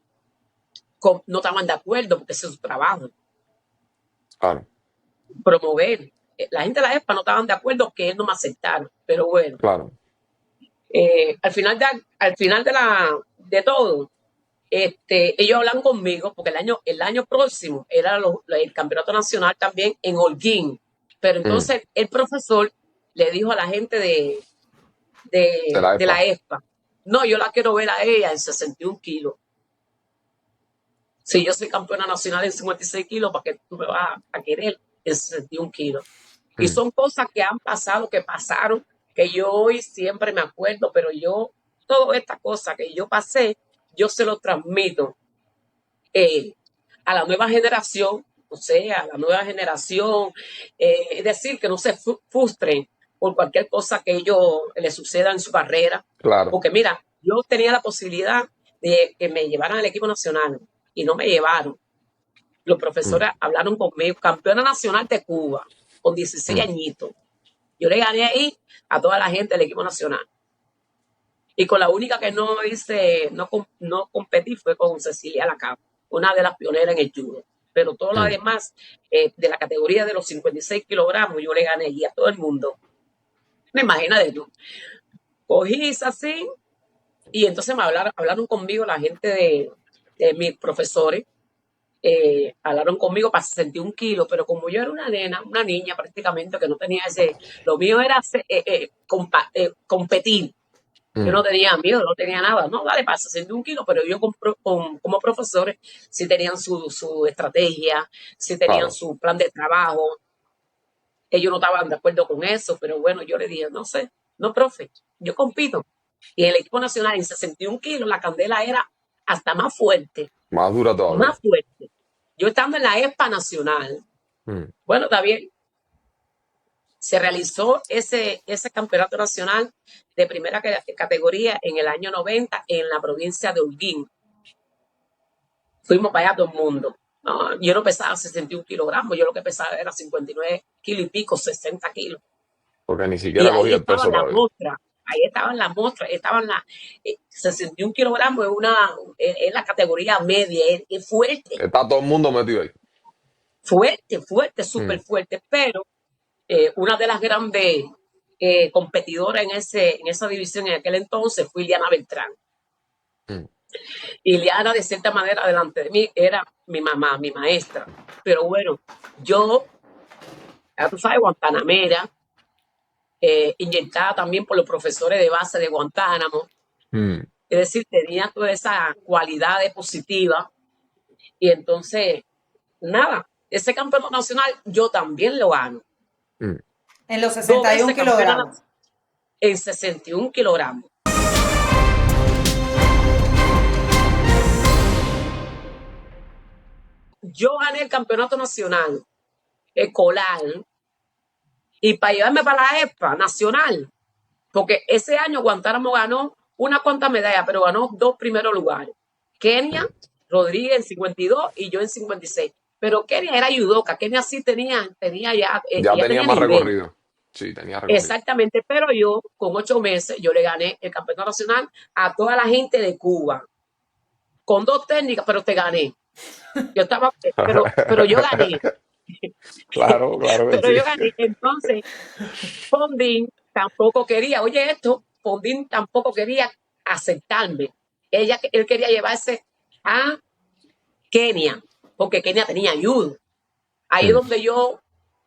no estaban de acuerdo porque ese es su trabajo, Claro, promover. La gente de la ESPA no estaban de acuerdo que él no me aceptara, pero bueno, claro. al final de todo, ellos hablan conmigo porque el año próximo era el campeonato nacional también en Holguín. Pero Mm, entonces el profesor le dijo a la gente de, de de, la de la ESPA. ESPA, no, yo la quiero ver a ella en 61 kilos. Si yo soy campeona nacional en 56 kilos, ¿para qué tú me vas a querer en 61 kilos? Y Mm, son cosas que han pasado, que pasaron, que yo hoy siempre me acuerdo, pero todas estas cosas que yo pasé, yo se lo transmito eh, a la nueva generación, o sea, a la nueva generación, es decir, que no se frustren por cualquier cosa que ellos les suceda en su carrera, claro. porque mira, yo tenía la posibilidad de que me llevaran al equipo nacional y no me llevaron. Los Mm, profesores hablaron conmigo, campeona nacional de Cuba. con 16 Mm. añitos. Yo le gané ahí a toda la gente del equipo nacional. Y con la única que no competí fue con Cecilia Lacab, una de las pioneras en el judo. Pero todo lo Mm. demás, de la categoría de los 56 kilogramos, yo le gané allí a todo el mundo. Me imagino de tú. Cogí así y entonces hablaron conmigo la gente de mis profesores. Hablaron conmigo para 61 kilos, pero como yo era una nena, una niña prácticamente, que no tenía lo mío era competir. Yo Mm. no tenía miedo, no tenía nada. No, dale, para 61 kilos, pero yo como profesores sí tenían su estrategia, sí tenían Claro. su plan de trabajo. Ellos no estaban de acuerdo con eso, pero bueno, yo le dije, no sé, no, profe, yo compito. Y en el equipo nacional, en 61 kilos, la candela era hasta más fuerte, Más dura todavía. más fuerte. Yo estando en la ESPA nacional, Mm. bueno, está bien, se realizó ese campeonato nacional de primera categoría en el año 90 en la provincia de Holguín. Fuimos para allá todo el mundo. No, yo no pesaba 61 kilogramos, yo lo que pesaba era 59 kilos y pico, 60 kilos. Porque ni Y siquiera ahí cogía el estaban peso las todavía. muestras, estaban las 61 kilogramos, es la categoría media, es fuerte, Está todo el mundo metido ahí. fuerte, súper Mm. fuerte, pero una de las grandes competidoras en esa división en aquel entonces fue Iliana Beltrán. Mm. Iliana, de cierta manera, delante de mí, era mi mamá, mi maestra. Pero bueno, yo, ya tú sabes, guantanamera, inyectada también por los profesores de base de Guantánamo. Mm. Es decir, tenía todas esas cualidades positivas. Y entonces, nada, ese campeonato nacional yo también lo gano. Mm. En los 2 61 veces campeona kilogramos. en 61 kilogramos. Yo gané el campeonato nacional escolar y para llevarme para la ESPA nacional, porque ese año Guantánamo ganó una cuanta medalla, pero ganó 2 primeros lugares. Kenia, Mm. Rodríguez en 52 y yo en 56. Pero Kenia era judoka, Kenia sí tenía ya, Ya ella tenía tenía más nivel. recorrido. Sí, tenía recorrido. Exactamente, pero yo con 8 meses, yo le gané el campeonato nacional a toda la gente de Cuba, con 2 técnicas, pero te gané. Yo estaba, pero yo gané, Claro, claro que pero yo sí. gané. Entonces, Fondín tampoco quería, oye esto, Fondín tampoco quería aceptarme. Él quería llevarse a Kenia, porque Kenia tenía ayuda. Ahí es Mm. donde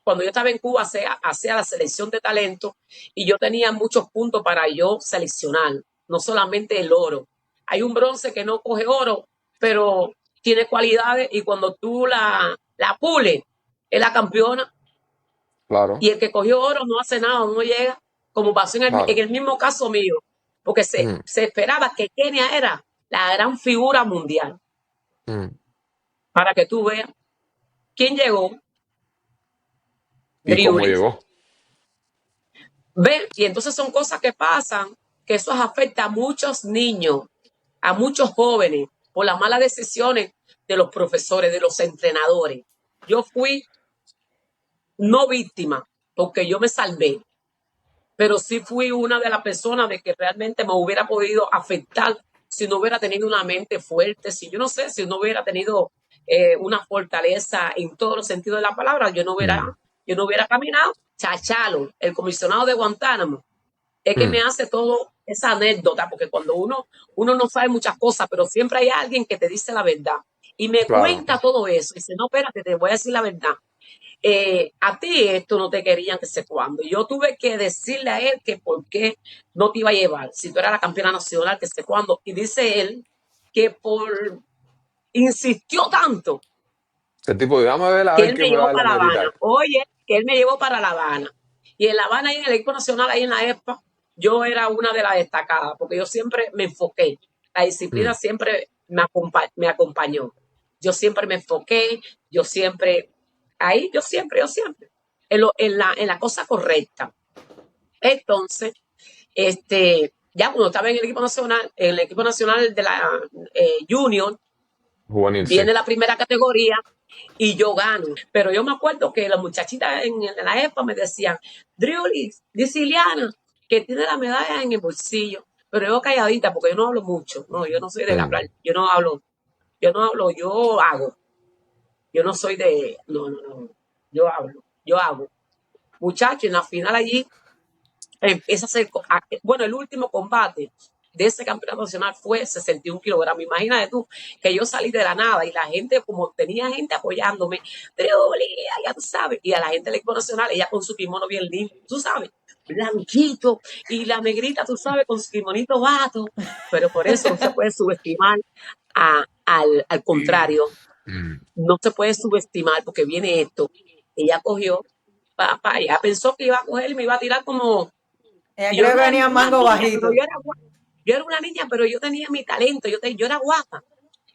cuando yo estaba en Cuba, hacía la selección de talento y yo tenía muchos puntos para yo seleccionar, no solamente el oro. Hay un bronce que no coge oro, pero tiene cualidades y cuando tú la pules, es la campeona. Claro, Y el que cogió oro no hace nada, no llega, como pasó en claro. el mismo caso mío, porque Mm. se esperaba que Kenia era la gran figura mundial. Mm. Para que tú veas quién llegó, ¿Y cómo Driulis. llegó? Ve, y entonces son cosas que pasan, que eso afecta a muchos niños, a muchos jóvenes, por las malas decisiones de los profesores, de los entrenadores. Yo fui no víctima, porque yo me salvé, pero sí fui una de las personas de que realmente me hubiera podido afectar si no hubiera tenido una mente fuerte, si yo no sé, si no hubiera tenido una fortaleza en todos los sentidos de la palabra, Mm. yo no hubiera caminado. Chachalo, el comisionado de Guantánamo, es que Mm. me hace todo esa anécdota, porque cuando uno no sabe muchas cosas, pero siempre hay alguien que te dice la verdad y me Claro. cuenta todo eso. Y dice, no, espérate, te voy a decir la verdad. A ti esto no te querían que sé cuándo. Yo tuve que decirle a él que por qué no te iba a llevar, si tú eras la campeona nacional, que sé cuándo. Y dice él que insistió tanto El tipo de, dame ver a que ver él qué me me va a llevó dar la para La negrita. Habana. Oye, que él me llevó para La Habana. Y en La Habana, ahí en el equipo nacional, ahí en la ESPA, yo era una de las destacadas, porque yo siempre me enfoqué. La disciplina Mm. siempre me acompañó. Yo siempre me enfoqué, yo siempre, en la cosa correcta. Entonces, ya cuando estaba en el equipo nacional de la Junior, Juvenil, sí. viene la primera categoría y yo gano. Pero yo me acuerdo que las muchachitas en la EPA me decían, Driulis, dice Ileana, que tiene la medalla en el bolsillo. Pero yo calladita, porque yo no hablo mucho, no, yo no soy de hablar, Mm, yo hago. Yo no soy de, no, yo hablo, yo hago. Muchachos, en la final allí empieza a ser, bueno, el último combate de ese campeonato nacional fue 61 kilogramos. Imagínate tú que yo salí de la nada y la gente, como tenía gente apoyándome, ya tú sabes, y a la gente del equipo nacional, ella con su kimono bien limpio, tú sabes, blanquito, y la negrita, tú sabes, con su kimonito vato, pero por eso no se puede subestimar al contrario, mm. no se puede subestimar porque viene esto. Ella cogió, papá, ella pensó que iba a coger y me iba a tirar como, Ella y yo creo no que era venía en ninguna mango niña, pero bajito. yo era una niña, pero yo tenía mi talento, yo era guapa.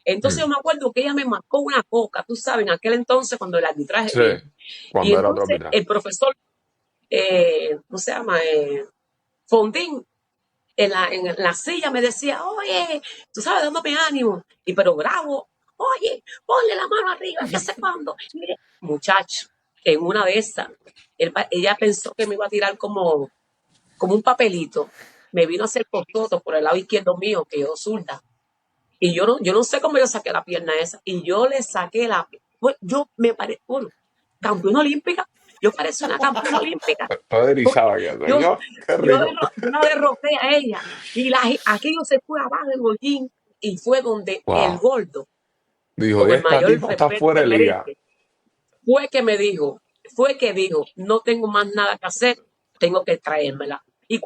Entonces Mm. yo me acuerdo que ella me marcó una coca, tú sabes, en aquel entonces cuando el arbitraje Sí, bien. Y cuando era otro entonces arbitraje. el profesor, ¿cómo se llama? Fondín, en la silla me decía, oye, tú sabes, dándome ánimo, y pero bravo, oye, ponle la mano arriba, qué sé cuándo. Mire, muchacho, en una de esas, ella pensó que me iba a tirar como un papelito, me vino a hacer costoto por el lado izquierdo mío, que yo zurda, y yo no sé cómo yo saqué la pierna esa, y yo le saqué pues, yo me paré, bueno, campeona olímpica, yo parecía una campeona olímpica, Todo erizado aquí, yo, señor. Qué rico. yo la derroté a ella y aquello se fue abajo del bollín y fue donde el Wow. gordo, Dijo, con el esta mayor tipa está respeto fuera que de liga. merece, fue que dijo, no tengo más nada que hacer, tengo que traérmela. Y Wow.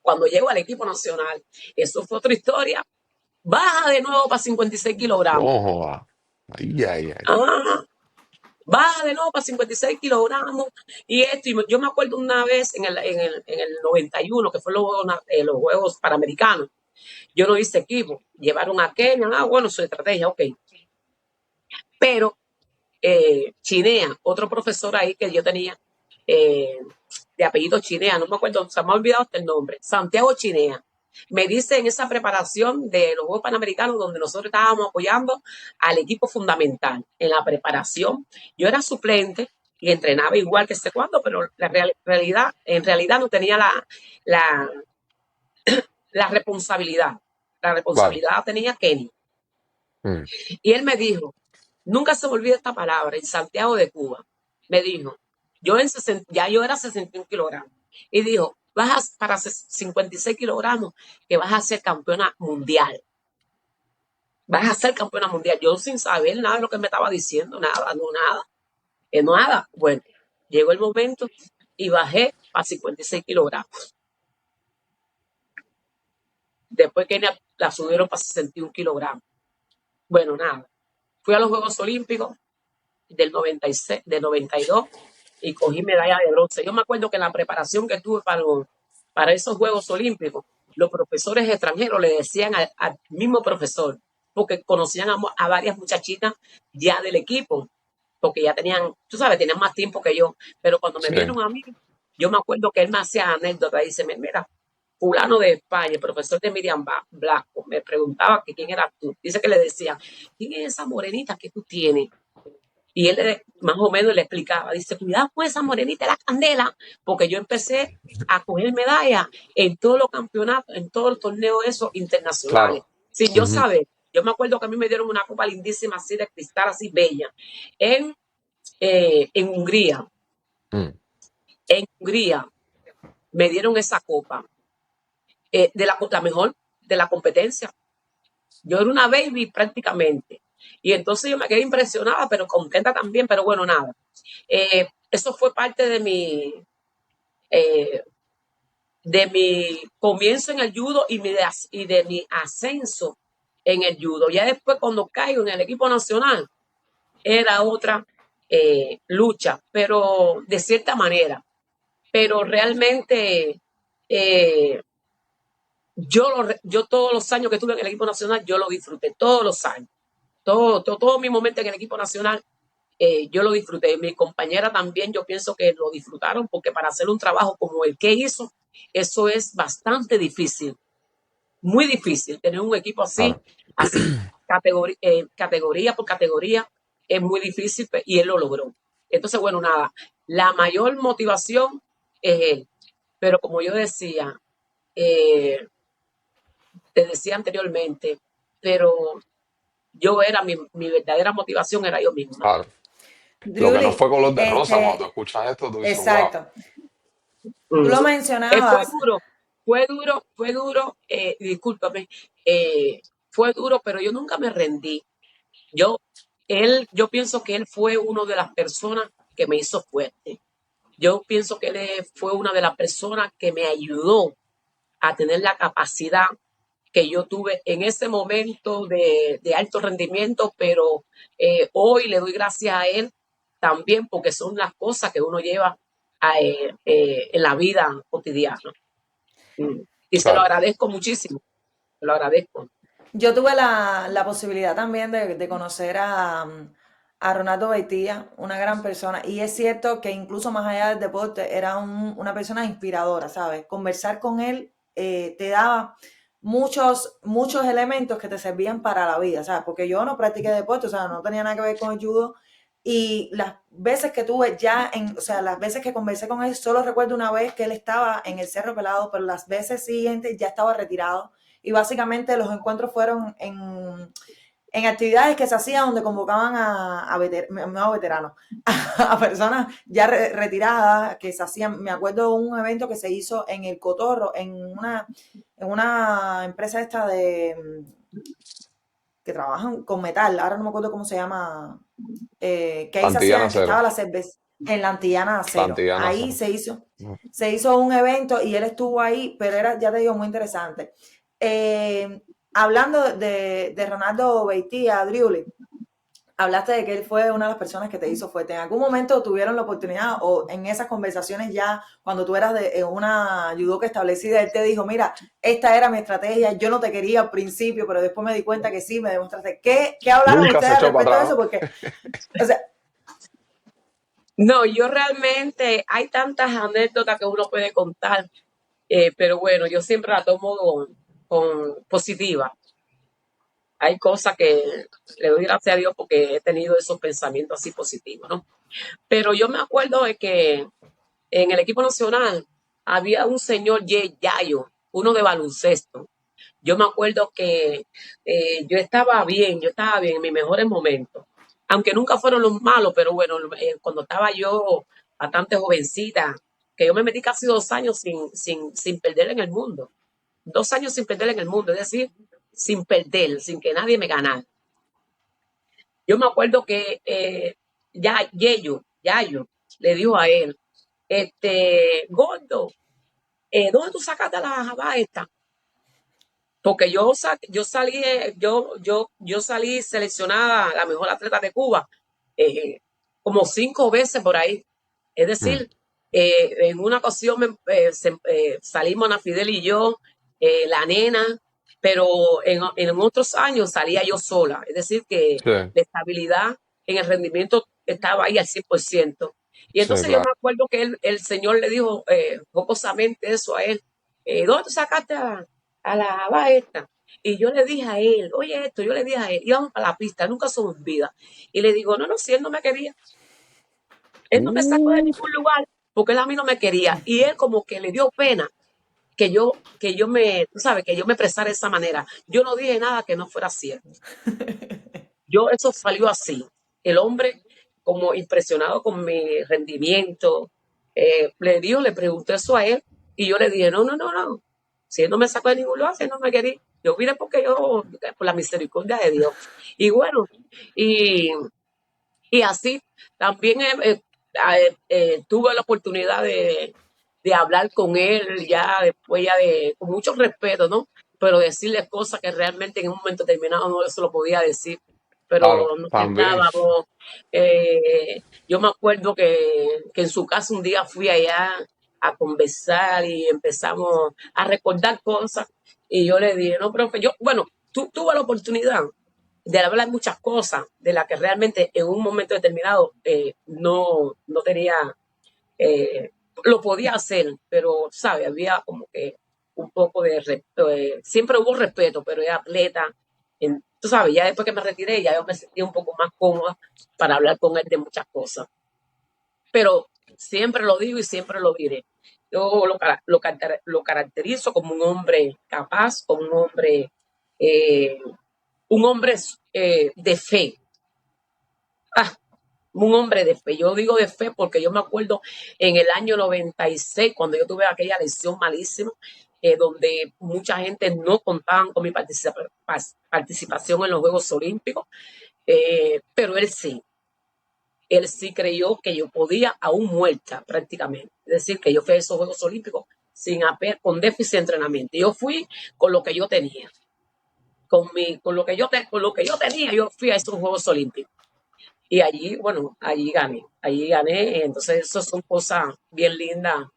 cuando llego al equipo nacional, eso fue otra historia, baja de nuevo para 56 kilogramos. No joda. Ay, ay, ay. Ah, baja de nuevo para 56 kilogramos y esto. Y yo me acuerdo una vez en el 91, que fue los Juegos Panamericanos. Yo no hice equipo. Llevaron a Kenia. Bueno, su estrategia, ok. Pero Chinea, otro profesor ahí que yo tenía, eh, de apellido Chinea, no me acuerdo, se me ha olvidado hasta el nombre, Santiago Chinea, me dice en esa preparación de los Juegos Panamericanos donde nosotros estábamos apoyando al equipo fundamental en la preparación. Yo era suplente y entrenaba igual que sé cuándo, pero en realidad no tenía la, la responsabilidad. La Claro. responsabilidad la tenía Kenny. Mm. Y él me dijo, nunca se me olvida esta palabra, en Santiago de Cuba, me dijo, ya yo era 61 kilogramos, y dijo, para 56 kilogramos, que vas a ser campeona mundial, vas a ser campeona mundial. Yo sin saber nada de lo que me estaba diciendo, nada, no nada, nada. Bueno, llegó el momento y bajé a 56 kilogramos. Después que la subieron para 61 kilogramos. Bueno, nada. Fui a los Juegos Olímpicos del 96, del 92 y cogí medalla de bronce. Yo me acuerdo que en la preparación que tuve para esos Juegos Olímpicos, los profesores extranjeros le decían al mismo profesor, porque conocían a varias muchachitas ya del equipo, porque ya tenían, tú sabes, tenían más tiempo que yo, pero cuando me Sí. vieron a mí, yo me acuerdo que él me hacía anécdotas, dice, mira, fulano de España, el profesor de Miriam Blasco, me preguntaba que quién eras tú. Dice que le decía, ¿quién es esa morenita que tú tienes? Y él más o menos le explicaba, dice, cuidado con esa morenita, la candela, porque yo empecé a coger medallas en todos los campeonatos, en todos los torneos esos internacionales, Claro. sin yo Ujú. saber. Yo me acuerdo que a mí me dieron una copa lindísima así de cristal, así bella, en Hungría. Mm. En Hungría me dieron esa copa, la mejor de la competencia. Yo era una baby prácticamente. Y entonces yo me quedé impresionada, pero contenta también, pero bueno, nada. Eso fue parte eh, de mi comienzo en el judo y de mi ascenso en el judo. Ya después cuando caigo en el equipo nacional, era otra lucha, pero de cierta manera. Pero realmente eh, yo todos los años que estuve en el equipo nacional, yo lo disfruté, todos los años. Todo mi momento en el equipo nacional, yo lo disfruté. Mi compañera también, yo pienso que lo disfrutaron, porque para hacer un trabajo como el que hizo, eso es bastante difícil, muy difícil, tener un equipo así, Claro. así. categoría por categoría es muy difícil y él lo logró. Entonces, bueno, nada, la mayor motivación es él. Pero como yo decía, te decía anteriormente, pero yo era mi verdadera motivación era yo misma. Claro. Lo que no Driuli, fue color de rosa, cuando tú escuchas esto, tú dices, wow. exacto. Tú Mm. lo Fue mencionabas. duro, fue duro, discúlpame, fue duro, pero yo nunca me rendí. Yo, yo pienso que él fue una de las personas que me hizo fuerte. Yo pienso que fue una de las personas que me ayudó a tener la capacidad que yo tuve en ese momento de alto rendimiento, pero hoy le doy gracias a él también porque son las cosas que uno lleva en la vida cotidiana. Mm. Y se lo Claro. agradezco muchísimo, se lo agradezco. Yo tuve la posibilidad también de conocer a Ronaldo Beitía, una gran persona, y es cierto que incluso más allá del deporte era una persona inspiradora, ¿sabes? Conversar con él te daba muchos elementos que te servían para la vida, ¿sabes? Porque yo no practiqué deporte, o sea, no tenía nada que ver con el judo, y las veces que tuve o sea, las veces que conversé con él, solo recuerdo una vez que él estaba en el Cerro Pelado, pero las veces siguientes ya estaba retirado y básicamente los encuentros fueron en actividades que se hacían donde convocaban no veteranos, a personas ya retiradas que se hacían. Me acuerdo de un evento que se hizo en el Cotorro, en una empresa esta que trabajan con metal, ahora no me acuerdo cómo se llama, que ahí Antillana que estaba cero. la cerveza en la Antillana de La Acero. Antillana Ahí cero. se hizo un evento y él estuvo ahí, pero era, ya te digo, muy interesante. Eh, Hablando de Ronaldo Beitía, Driuli, hablaste de que él fue una de las personas que te hizo fuerte. ¿En algún momento tuvieron la oportunidad o en esas conversaciones ya, cuando tú eras de una judoka establecida, él te dijo, mira, esta era mi estrategia, yo no te quería al principio, pero después me di cuenta que sí, me demostraste. ¿Qué hablaron Nunca se ustedes echó respecto a para eso? atrás. Porque, o sea, No, yo realmente, hay tantas anécdotas que uno puede contar, pero bueno, yo siempre la tomo con positiva. Hay cosas que le doy gracias a Dios porque he tenido esos pensamientos así positivos, ¿no? Pero yo me acuerdo de que en el equipo nacional había un señor Yayo, uno de baloncesto. Yo me acuerdo que yo estaba bien en mis mejores momentos, aunque nunca fueron los malos, pero bueno, cuando estaba yo bastante jovencita, que yo me metí casi 2 años sin perder en el mundo, 2 años sin perder en el mundo, es decir, sin perder, sin que nadie me ganara. Yo me acuerdo que Yayo, le dijo a él, Gordo, ¿dónde tú sacaste la jaba esta? Porque yo salí seleccionada la mejor atleta de Cuba eh, como 5 veces por ahí. Es Mm. decir, en una ocasión salimos Ana Fidel y yo, la nena, pero en otros años salía yo sola. Es decir, que Sí, la estabilidad en el rendimiento estaba ahí al 100%. Y sí, entonces yo me claro. acuerdo que el señor le dijo jocosamente eso a él. ¿Dónde tú sacaste a la java esta? Y yo le dije a él, oye esto, yo le dije a él, íbamos para la pista, nunca se me olvida. Y le digo, no, no, si él no me quería, él no me sacó de Uh, ningún lugar porque él a mí no me quería. Y él como que le dio pena tú sabes, que yo me expresara de esa manera. Yo no dije nada que no fuera cierto. Eso salió así. El hombre, como impresionado con mi rendimiento, le pregunté eso a él y yo le dije, no, no, no, no. Si él no me sacó de ningún lugar, si él no me quería, yo vine por la misericordia de Dios. Y bueno, y, y así también tuve la oportunidad de hablar con él ya después, con mucho respeto, ¿no? Pero decirle cosas que realmente en un momento determinado no se lo podía decir. claro, Pero nos también. sentábamos. Yo me acuerdo que en su casa un día fui allá a conversar y empezamos a recordar cosas. Y yo le dije, no, profe, bueno, tú tuve la oportunidad de hablar muchas cosas de las que realmente en un momento determinado no tenía, eh, lo podía hacer, pero, ¿sabes? Había como que un poco de respeto, siempre hubo respeto, pero era atleta, tú sabes, ya después que me retiré, ya yo me sentí un poco más cómoda para hablar con él de muchas cosas. Pero siempre lo digo y siempre lo diré. Yo lo caracterizo como como eh, un hombre de fe. Ah, un hombre de fe. Yo digo de fe porque yo me acuerdo en el año 96, cuando yo tuve aquella lesión malísima, donde mucha gente no contaban con mi participación en los Juegos Olímpicos, pero él sí creyó que yo podía, aún muerta prácticamente. Es decir, que yo fui a esos Juegos Olímpicos con déficit de entrenamiento. Yo fui con lo que yo tenía. Con lo que yo tenía, yo fui a esos Juegos Olímpicos. Y allí, bueno, allí gané. Entonces, eso son cosas bien lindas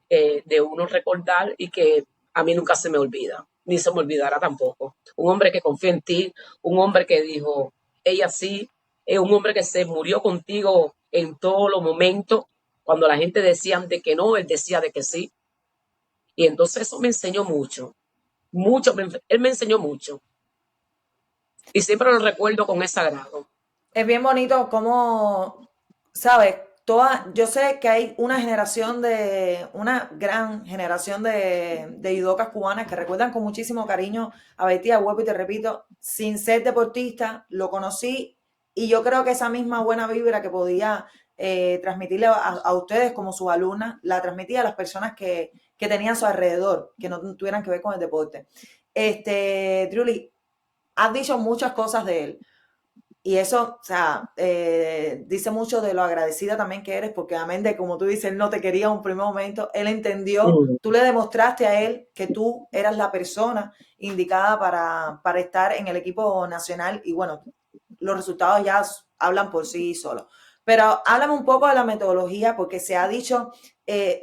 de uno recordar y que a mí nunca se me olvida, ni se me olvidará tampoco. Un hombre que confía en ti, un hombre que dijo, ella sí, es un hombre que se murió contigo en todos los momentos. Cuando la gente decía de que no, él decía de que sí. Y entonces eso me enseñó mucho, él me enseñó mucho. Y siempre lo recuerdo con ese agrado. Es bien bonito cómo, ¿sabes? Yo sé que hay una gran generación de judocas cubanas que recuerdan con muchísimo cariño a Betty Huevo, y te repito, sin ser deportista, lo conocí, y yo creo que esa misma buena vibra que podía transmitirle a ustedes como sus alumnas, la transmitía a las personas que tenían a su alrededor, que no tuvieran que ver con el deporte. Truly, has dicho muchas cosas de él. Y eso, o sea, dice mucho de lo agradecida también que eres, porque amén de, como tú dices, él no te quería en un primer momento, él entendió, Mm. tú le demostraste a él que tú eras la persona indicada para estar en el equipo nacional, y bueno, los resultados ya hablan por sí solos. Pero háblame un poco de la metodología, porque se ha dicho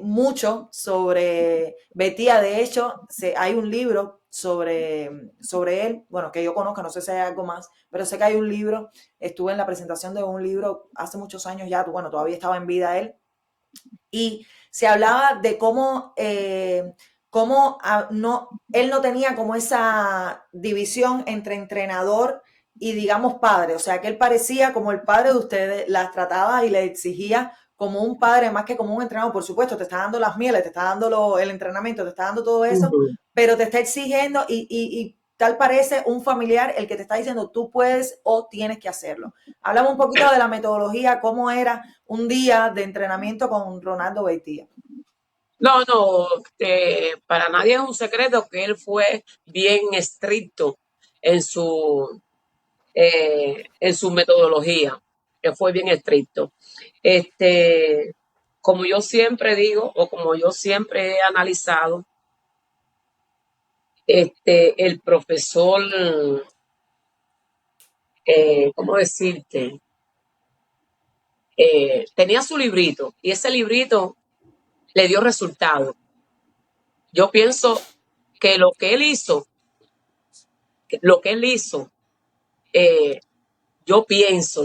mucho sobre Betía. De hecho, hay un libro sobre él, bueno, que yo conozco, no sé si hay algo más, pero sé que hay un libro. Estuve en la presentación de un libro hace muchos años ya, bueno, todavía estaba en vida él, y se hablaba de cómo él no tenía como esa división entre entrenador y, digamos, padre. O sea, que él parecía como el padre de ustedes, las trataba y le exigía como un padre más que como un entrenador. Por supuesto, te está dando las mieles, te está dando el entrenamiento, te está dando todo eso, Uh-huh. pero te está exigiendo, y tal parece un familiar el que te está diciendo tú puedes o tienes que hacerlo. Hablamos un poquito de la metodología, cómo era un día de entrenamiento con Ronaldo Beitía. No, no, para nadie es un secreto que él fue bien estricto en en su metodología, que fue bien estricto. Como yo siempre digo, o como yo siempre he analizado, el profesor, ¿cómo decirte? Tenía su librito y ese librito le dio resultado. Yo pienso que lo que él hizo, eh, yo pienso,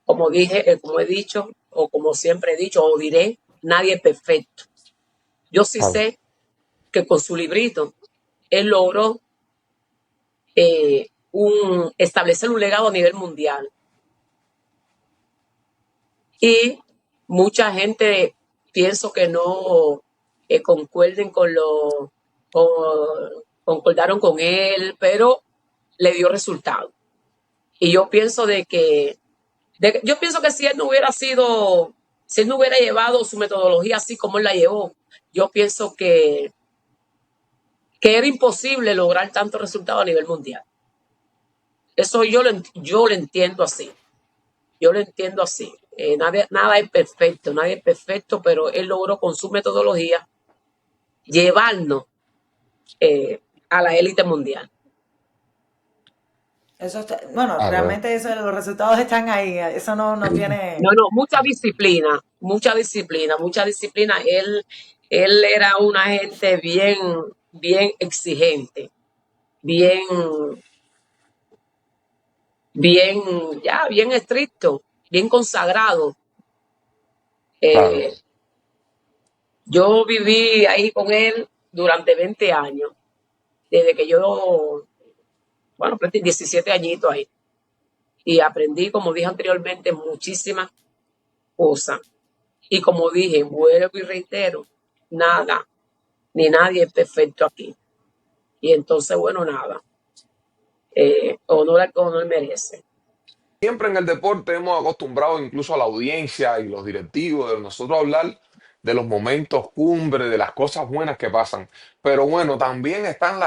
como dije, como he dicho, o como siempre he dicho, o diré, nadie es perfecto. Yo sí Claro. sé que con su librito, él logró establecer un legado a nivel mundial. Y mucha gente pienso que no concuerden concordaron con él, pero le dio resultado. Y yo pienso yo pienso que si él no hubiera llevado su metodología así como él la llevó, yo pienso que era imposible lograr tantos resultados a nivel mundial. Eso yo lo entiendo así. Yo lo entiendo así. Nada es perfecto, nadie es perfecto, pero él logró con su metodología llevarnos a la élite mundial. Eso bueno, Claro. realmente los resultados están ahí. Eso no No, tiene. no, mucha disciplina, mucha disciplina, mucha disciplina. Él era una gente bien exigente, bien, bien estricto, bien consagrado. Claro. Eh, yo viví ahí con él durante 20 años, desde que yo bueno, 17 añitos ahí. Y aprendí, como dije anteriormente, muchísimas cosas. Y como dije, vuelvo y reitero, nada ni nadie es perfecto aquí. Y entonces, bueno, nada, honor al que honor merece. Siempre en el deporte hemos acostumbrado incluso a la audiencia y los directivos de nosotros hablar de los momentos cumbre, de las cosas buenas que pasan. Pero bueno, también están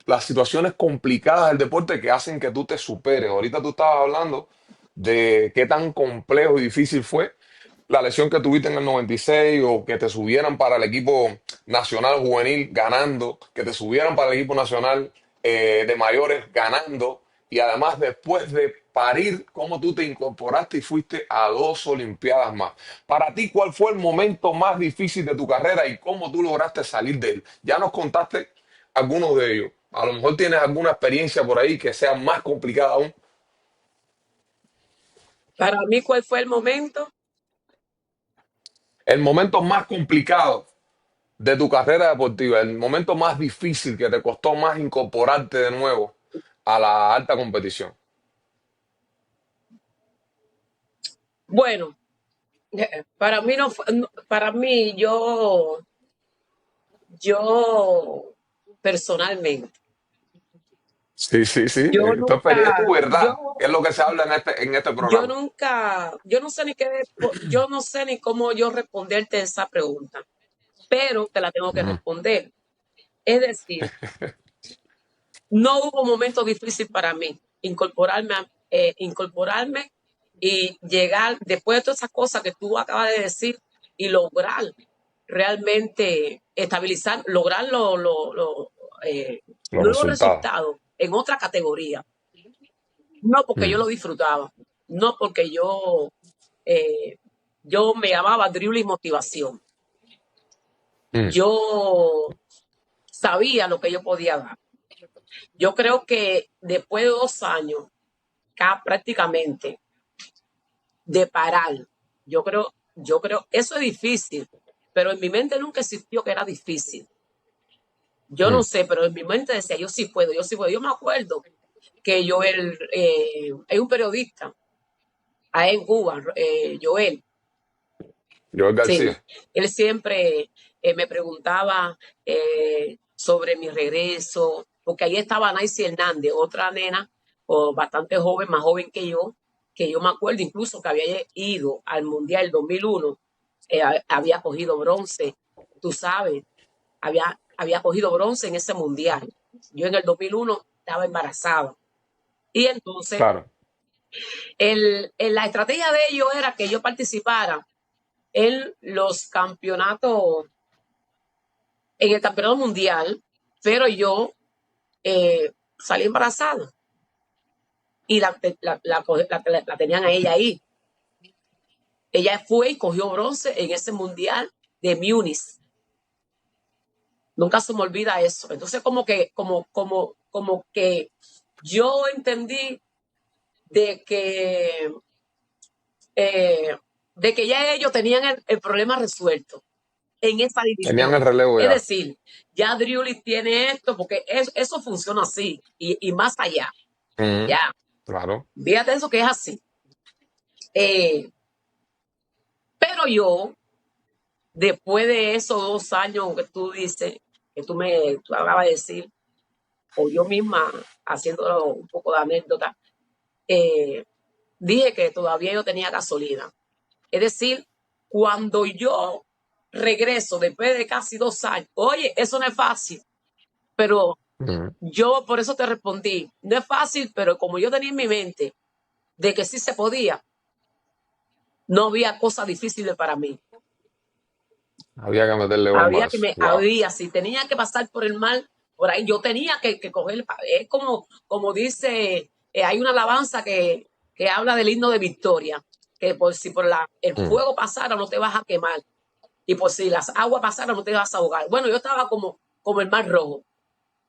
las situaciones complicadas del deporte que hacen que tú te superes. Ahorita tú estabas hablando de qué tan complejo y difícil fue la lesión que tuviste en el 96 o que te subieran para el equipo nacional juvenil ganando, que te subieran para el equipo nacional de mayores ganando y además después de parir, cómo tú te incorporaste y fuiste a 2 Olimpiadas más. Para ti, ¿cuál fue el momento más difícil de tu carrera y cómo tú lograste salir de él? Ya nos contaste algunos de ellos. A lo mejor tienes alguna experiencia por ahí que sea más complicada aún. Para mí, ¿cuál fue el momento? El momento más complicado de tu carrera deportiva, el momento más difícil que te costó más incorporarte de nuevo a la alta competición. Bueno, para mí no para mí yo personalmente, Sí, sí, sí. yo Tu experiencia, tu nunca, verdad, que es lo que se habla en este programa. yo no sé ni yo no sé ni cómo yo responderte esa pregunta, pero te la tengo que Ujú. responder. Es decir, no hubo momento difícil para mí incorporarme y llegar después de todas esas cosas que tú acabas de decir y lograr realmente estabilizar, lograr Los nuevos resultados. resultados en otra categoría. No porque yo Mm, lo disfrutaba, no porque eh, yo me llamaba drible y motivación. mm. Yo sabía lo que yo podía dar. Yo creo que después de 2 años, prácticamente, de parar, eso es difícil, pero en mi mente nunca existió que era difícil. Yo no Mm. sé, pero en mi mente decía, yo sí puedo, yo sí puedo. Yo me acuerdo que Joel, hay un periodista ahí en Cuba, Joel, Joel sí, García. él siempre me preguntaba sobre mi regreso, porque ahí estaba Nancy Hernández, otra nena bastante joven, más joven que yo me acuerdo incluso que había ido al Mundial 2001, había cogido bronce, tú sabes, había cogido bronce en ese Mundial. Yo en el 2001 estaba embarazada. Y entonces, Claro. la estrategia de ellos era que yo participara en los campeonatos, en el campeonato mundial, pero yo salí embarazada y la tenían a ella ahí. Ella fue y cogió bronce en ese mundial de Múnich. Nunca se me olvida eso. Entonces, como que yo entendí de que, eh, de que ya ellos tenían el problema resuelto en esa Tenían división. el relevo Es ya. decir, ya Driuli tiene esto, porque eso funciona así y más allá. Mm, Ya, claro. fíjate eso que es así. Eh, pero yo, después de esos 2 años que tú dices, que tú acabas de decir, o yo misma haciendo un poco de anécdota, eh, dije que todavía yo tenía gasolina. Es decir, cuando yo regreso después de casi 2 años, oye, eso no es fácil, pero Mm. yo por eso te respondí, no es fácil, pero como yo tenía en mi mente de que sí se podía, no había cosas difíciles para mí. Había que meterle bomba a eso. Wow. Si tenía que pasar por el mal, por ahí yo tenía que coger, es como dice, hay una alabanza que habla del himno de victoria, que por si el Mm. fuego pasara no te vas a quemar, y por si las aguas pasaran no te vas a ahogar. Bueno, yo estaba como el mar rojo,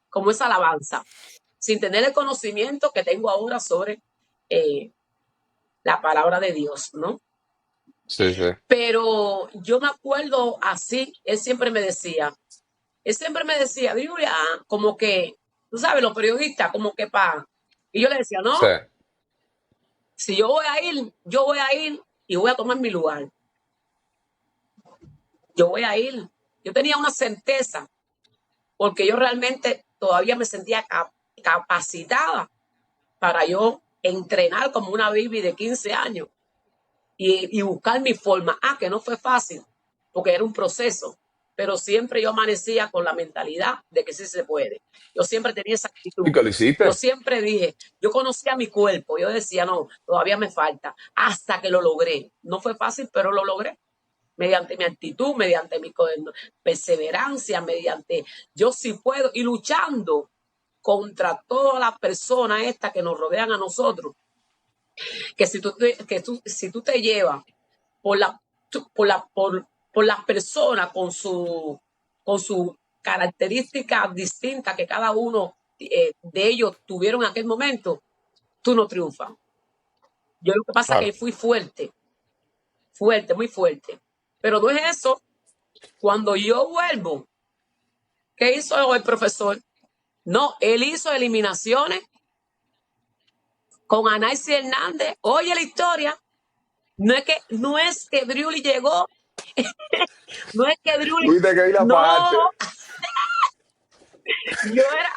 como esa alabanza, sin tener el conocimiento que tengo ahora sobre eh, la palabra de Dios, ¿no? Sí, sí. Pero yo me acuerdo así, él siempre me decía, Julia, como que tú sabes, los periodistas, como que para. Y yo le decía, Sí. no, si yo voy a ir, yo voy a ir y voy a tomar mi lugar. Yo voy a ir. Yo tenía una certeza, porque yo realmente todavía me sentía capacitada para yo entrenar como una baby de 15 años y buscar mi forma. Que no fue fácil, porque era un proceso, pero siempre yo amanecía con la mentalidad de que sí se puede. Yo siempre tenía esa ¿Y actitud. que lo Yo hiciste? siempre dije, yo conocía mi cuerpo, yo decía, no, todavía me falta, hasta que lo logré. No fue fácil, pero lo logré. Mediante mi actitud, mediante mi perseverancia, mediante yo sí puedo, y luchando contra todas las personas estas que nos rodean a nosotros, que si tú te llevas por la, por las personas con su características distintas que cada uno de ellos tuvieron en aquel momento, tú no triunfas. Yo lo que pasa es que Claro. fui fuerte, fuerte, muy fuerte. Pero no es eso. Cuando yo vuelvo, ¿qué hizo el profesor? No, él hizo eliminaciones con Anaisi Hernández. Oye la historia. No es que Driuli llegó, no es que Driuli, Tuviste que ir no, aparte. yo era,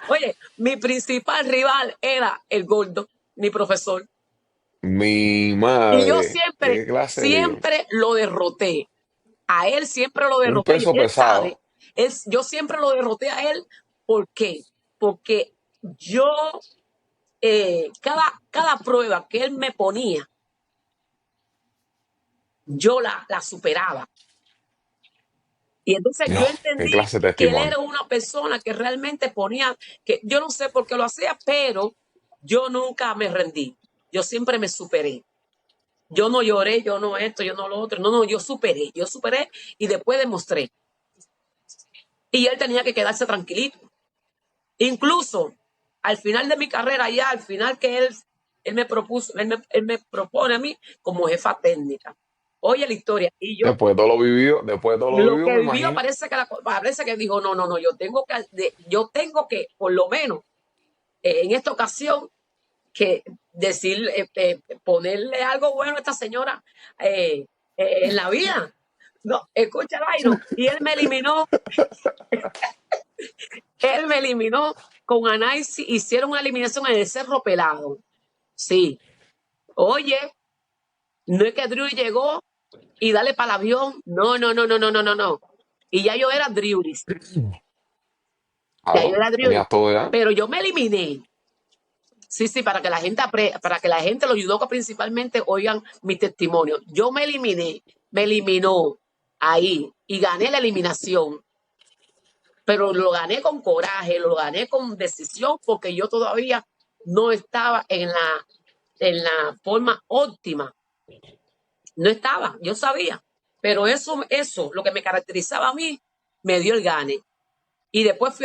oye, mi principal rival era el gordo, mi profesor. Mi Y yo madre, siempre, qué clase de lío. siempre lo derroté. A él siempre lo Un derroté. peso Y él sabe, pesado. yo siempre lo derroté a él. ¿Por qué? Porque yo, cada prueba que él me ponía, yo la superaba. Y entonces yo Dios, qué entendí clase de que él era testimonio. una persona que realmente ponía, que yo no sé por qué lo hacía, pero yo nunca me rendí. Yo siempre me superé. Yo no lloré, yo no esto, yo no lo otro. No, yo superé y después demostré. Y él tenía que quedarse tranquilito. Incluso al final de mi carrera, ya al final que él me propuso, él me propone a mí como jefa técnica. Oye la historia. Y yo Después de todo lo lo vivido, que me vivió imagino. parece que dijo, no, no, no, yo tengo que, por lo menos, en esta ocasión, que decir, ponerle algo bueno a esta señora eh, en la vida. No, escucha, Lairo, y él me eliminó con Anaisi, hicieron una eliminación en el Cerro Pelado. Sí, oye, no es que Drew llegó y dale para el avión, no, no, no, no, no, no, no, no. Y ya yo era Drewlis. Ya yo Claro, era Driuri, tenías todo ya. pero yo me eliminé. Sí, sí, para que la gente para que la gente, los judocas principalmente, oigan mi testimonio. Yo me eliminé, me eliminó ahí y gané la eliminación, pero lo gané con coraje, lo gané con decisión, porque yo todavía no estaba en la forma óptima. No estaba, yo sabía. Pero eso, lo que me caracterizaba a mí, me dio el gane. Y después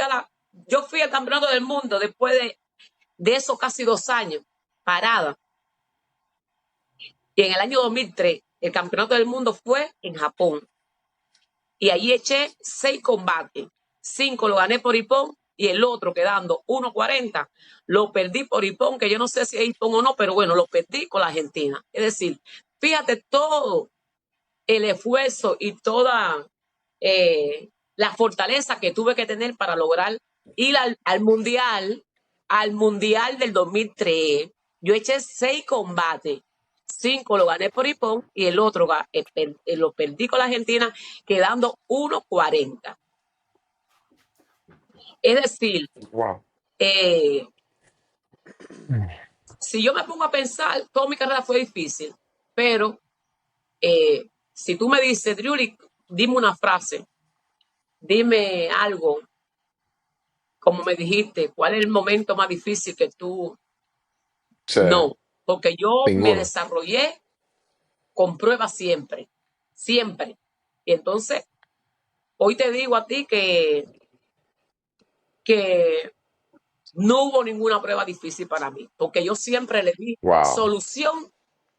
yo fui al campeonato del mundo después de esos casi 2 años parada. Y en el año 2003, el campeonato del mundo fue en Japón. Y ahí eché 6 combates. 5 lo gané por Ipón y el otro, quedando 1:40, lo perdí por Ipón, que yo no sé si es Ipón o no, pero bueno, lo perdí con la Argentina. Es decir, fíjate todo el esfuerzo y toda la fortaleza que tuve que tener para lograr ir al mundial del 2003. Yo eché 6 combates, 5 lo gané por Ipón y el otro lo perdí con la Argentina, quedando 1:40. Es decir, Wow. eh, si yo me pongo a pensar, toda mi carrera fue difícil, pero si tú me dices, Driuli, dime una frase, dime algo, como me dijiste, ¿cuál es el momento más difícil que tú? Sí, No, porque yo me ninguno. desarrollé con pruebas siempre, siempre. Y entonces, hoy te digo a ti que no hubo ninguna prueba difícil para mí, porque yo siempre le di Wow. solución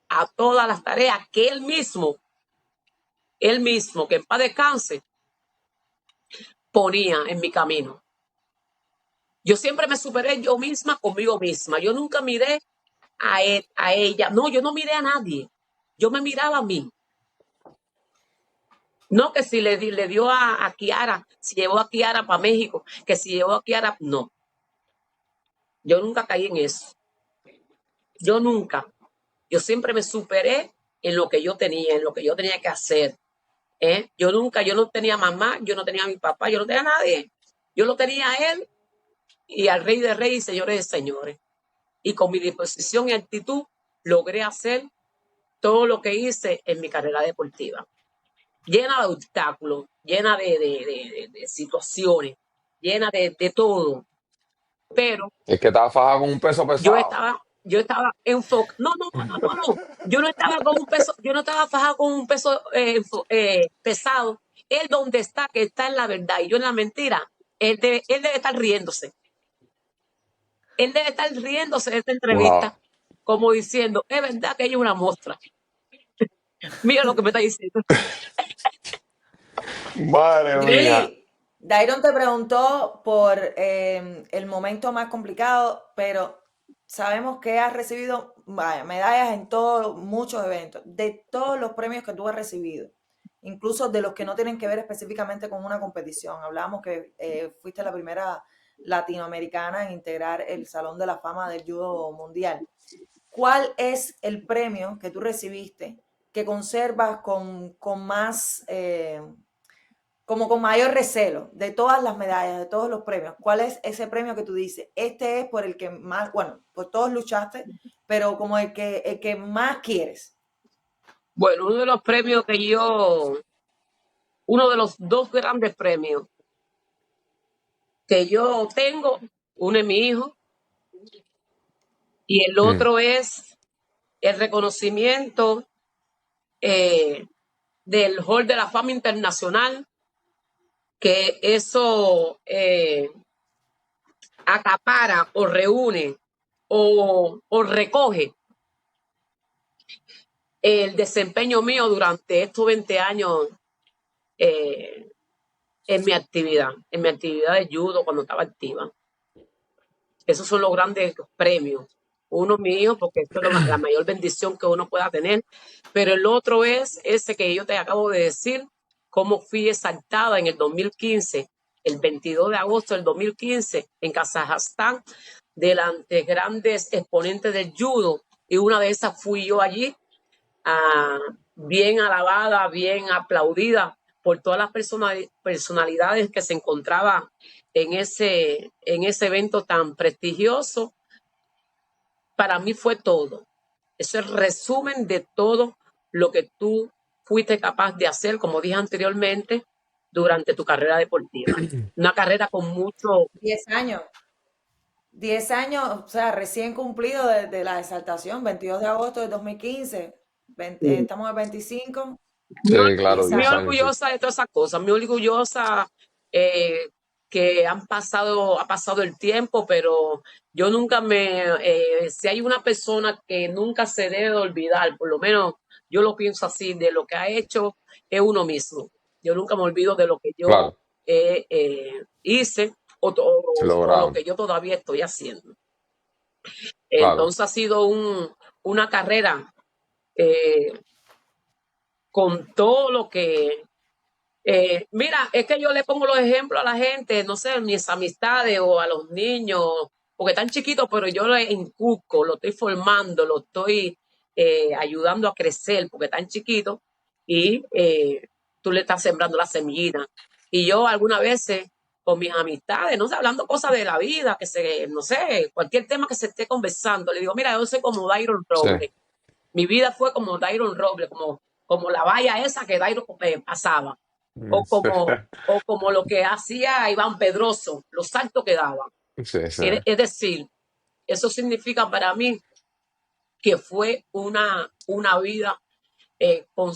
a todas las tareas que él mismo, que en paz descanse, ponía en mi camino. Yo siempre me superé yo misma conmigo misma. Yo nunca miré a ella. No, yo no miré a nadie. Yo me miraba a mí. No que si le dio a Kiara, si llevó a Kiara para México, que si llevó a Kiara, no. Yo nunca caí en eso. Yo nunca. Yo siempre me superé en lo que yo tenía, en lo que yo tenía que hacer. Yo no tenía mamá, yo no tenía a mi papá, yo no tenía a nadie. Yo lo tenía a él y al Rey de Reyes y Señores de Señores. Y con mi disposición y actitud logré hacer todo lo que hice en mi carrera deportiva. Llena de obstáculos, llena de situaciones, llena de todo. Pero Es que estaba fajada con un peso pesado. yo estaba enfocada. No, no, no, no, no, no. Yo no estaba con un peso, yo no estaba fajada con un peso pesado. Él donde está, que está en la verdad y yo en la mentira, él debe estar riéndose. Él debe estar riéndose de esta Wow. entrevista, como diciendo, es verdad que ella es una mostra. Mira lo que me está diciendo. Madre mía. Julie, Dairon te preguntó por el momento más complicado, pero sabemos que has recibido vaya, medallas en todos, muchos eventos, de todos los premios que tú has recibido, incluso de los que no tienen que ver específicamente con una competición. Hablábamos que fuiste la primera latinoamericana en integrar el Salón de la Fama del Judo Mundial. ¿Cuál es el premio que tú recibiste que conservas con más... como con mayor recelo de todas las medallas, de todos los premios? ¿Cuál es ese premio que tú dices? Este es por el que más, bueno, por todos luchaste, pero como el que más quieres. Bueno, uno de los premios uno de los dos grandes premios que yo tengo, uno es mi hijo y el Mm. otro es el reconocimiento del Hall de la Fama Internacional, que eso acapara o reúne o recoge el desempeño mío durante estos 20 años eh, en mi actividad de judo cuando estaba activa. Esos son los grandes premios. Uno mío, porque esto es la mayor bendición que uno pueda tener, pero el otro es ese que yo te acabo de decir, cómo fui exaltada en el 2015, el 22 de agosto del 2015, en Kazajstán, delante de grandes exponentes del judo, y una de esas fui yo allí, bien alabada, bien aplaudida por todas las personalidades que se encontraban en ese evento tan prestigioso. Para mí fue todo. Eso es el resumen de todo lo que tú fuiste capaz de hacer, como dije anteriormente, durante tu carrera deportiva. Una carrera con mucho... 10 años. 10 años, o sea, recién cumplido de la exaltación, 22 de agosto de 2015. Estamos en 25, Muy, Sí, claro, 10 muy 10 años. años, sí. orgullosa de todas esas cosas, muy orgullosa que ha pasado el tiempo, pero yo nunca si hay una persona que nunca se debe de olvidar, por lo menos yo lo pienso así, de lo que ha hecho es uno mismo. Yo nunca me olvido de lo que yo Claro, hice o lo logrado. que yo todavía estoy haciendo. Claro. Entonces ha sido una carrera eh, con todo lo que... mira, es que yo le pongo los ejemplos a la gente, no sé, mis amistades o a los niños, porque están chiquitos, pero yo les inculco, lo estoy formando, lo estoy ayudando a crecer, porque están chiquitos y tú le estás sembrando la semillita. Y yo algunas veces con mis amistades, no sé, hablando cosas de la vida, no sé, cualquier tema que se esté conversando, le digo, mira, yo soy como Dairon Sí. Robles. Mi vida fue como Dairon Robles, como la valla esa que Dairon pasaba o como lo que hacía Iván Pedroso, los saltos que daba. Sí, sí. Es decir, eso significa para mí que fue una vida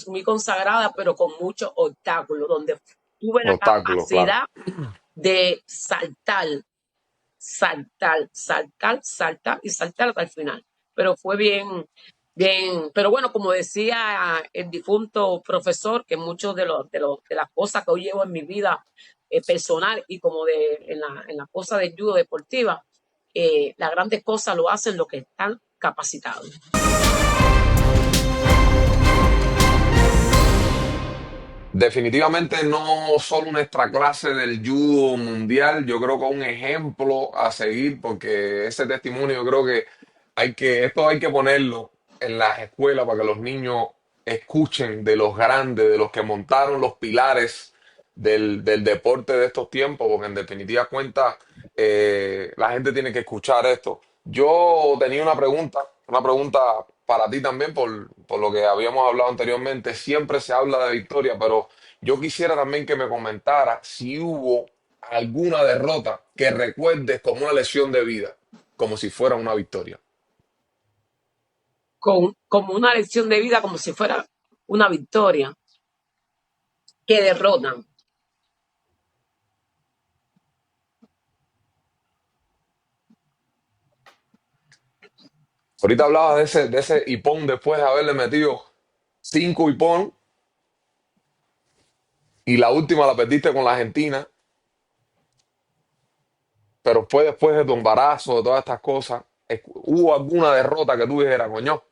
muy consagrada, pero con muchos obstáculos, donde tuve la Obstáculos, claro. capacidad de saltar, saltar, saltar, saltar y saltar hasta el final. Pero fue bien, bien, pero bueno, como decía el difunto profesor, que muchos de las cosas que hoy llevo en mi vida personal y como en la cosa de judo deportiva, las grandes cosas lo hacen los que están capacitados. Definitivamente no solo una extra clase del judo mundial, yo creo que un ejemplo a seguir, porque ese testimonio yo creo que esto hay que ponerlo en las escuelas para que los niños escuchen de los grandes, de los que montaron los pilares del deporte de estos tiempos, porque en definitiva cuenta, la gente tiene que escuchar esto. Yo tenía una pregunta para ti también, por lo que habíamos hablado anteriormente. Siempre se habla de victoria, pero yo quisiera también que me comentara si hubo alguna derrota que recuerdes como una lesión de vida, como si fuera una victoria. Como una lección de vida, como si fuera una victoria, que derrotan. Ahorita hablabas de ese hipón después de haberle metido 5 hipón y la última la perdiste con la Argentina, pero fue después de tu embarazo, de todas estas cosas. ¿Hubo alguna derrota que tú dijeras, coño,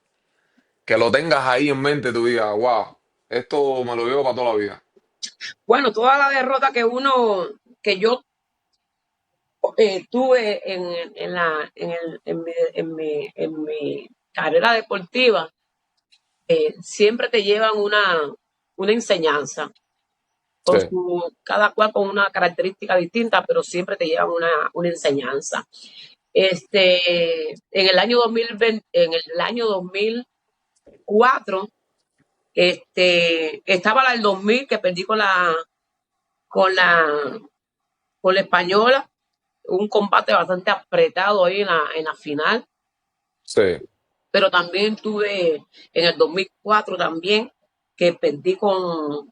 que lo tengas ahí en mente, tú digas, wow, esto me lo llevo para toda la vida? Bueno, toda la derrota que yo tuve en mi carrera deportiva, siempre te llevan una enseñanza, Sí, cada cual con una característica distinta, pero siempre te llevan una enseñanza. En el año 2020, en el año 2004, estaba la del 2000 que perdí con la, con la española, un combate bastante apretado ahí en la final, sí, pero también tuve en el 2004 también que perdí con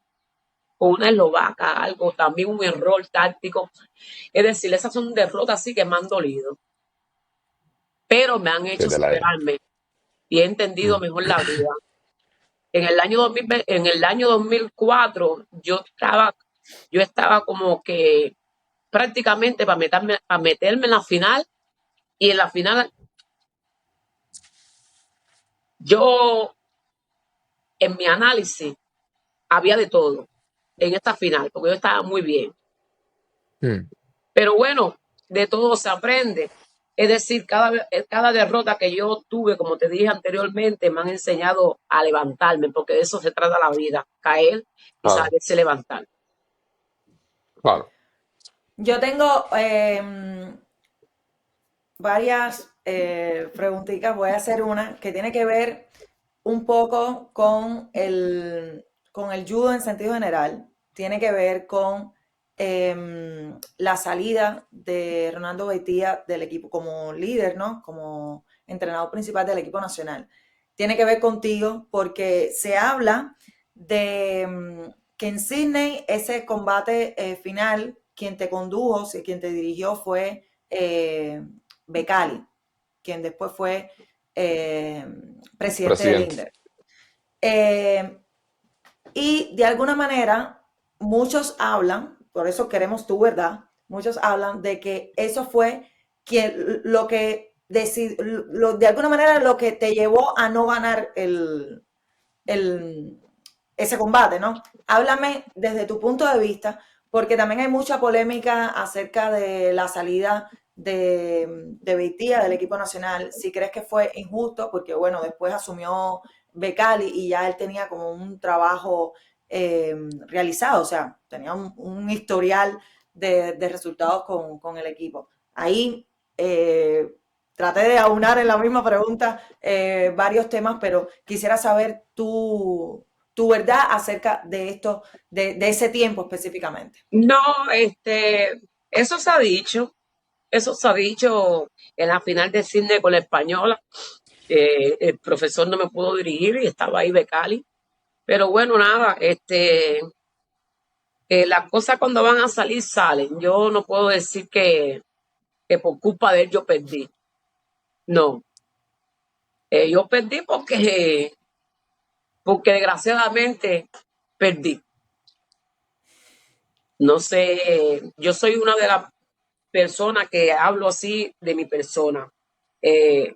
una eslovaca, algo, también un error táctico. Es decir, esas son derrotas así que me han dolido, pero me han sí, hecho te la... superarme y he entendido Mm, mejor la vida. En el año 2004 yo estaba como que prácticamente para meterme en la final, y en la final yo, en mi análisis, había de todo en esta final, porque yo estaba muy bien. mm. Pero bueno, de todo se aprende. Es decir, cada derrota que yo tuve, como te dije anteriormente, me han enseñado a levantarme, porque de eso se trata la vida, caer y Claro, saberse levantar. claro. Yo tengo varias preguntitas. Voy a hacer una que tiene que ver un poco con el judo en sentido general. Tiene que ver con la salida de Ronaldo Beitía del equipo como líder, ¿no? Como entrenador principal del equipo nacional. Tiene que ver contigo porque se habla de que en Sydney ese combate final, quien te condujo, quien te dirigió fue Becali, quien después fue presidente del Presidente. INDER. Y de alguna manera, muchos hablan, por eso queremos tu verdad, muchos hablan de que eso fue lo que de alguna manera lo que te llevó a no ganar el, ese combate, ¿no? Háblame desde tu punto de vista, porque también hay mucha polémica acerca de la salida de Beitía del equipo nacional, si crees que fue injusto, porque bueno, después asumió Becali y ya él tenía como un trabajo realizado, o sea, tenía un historial de resultados con el equipo. Ahí traté de aunar en la misma pregunta varios temas, pero quisiera saber tu verdad acerca de esto, de ese tiempo específicamente. No, eso se ha dicho, eso se ha dicho en la final de cine con la española. El profesor no me pudo dirigir y estaba ahí Becali. Pero bueno, nada, las cosas cuando van a salir salen. Yo no puedo decir que por culpa de él yo perdí. No, yo perdí porque desgraciadamente perdí. No sé, yo soy una de las personas que hablo así de mi persona. Eh,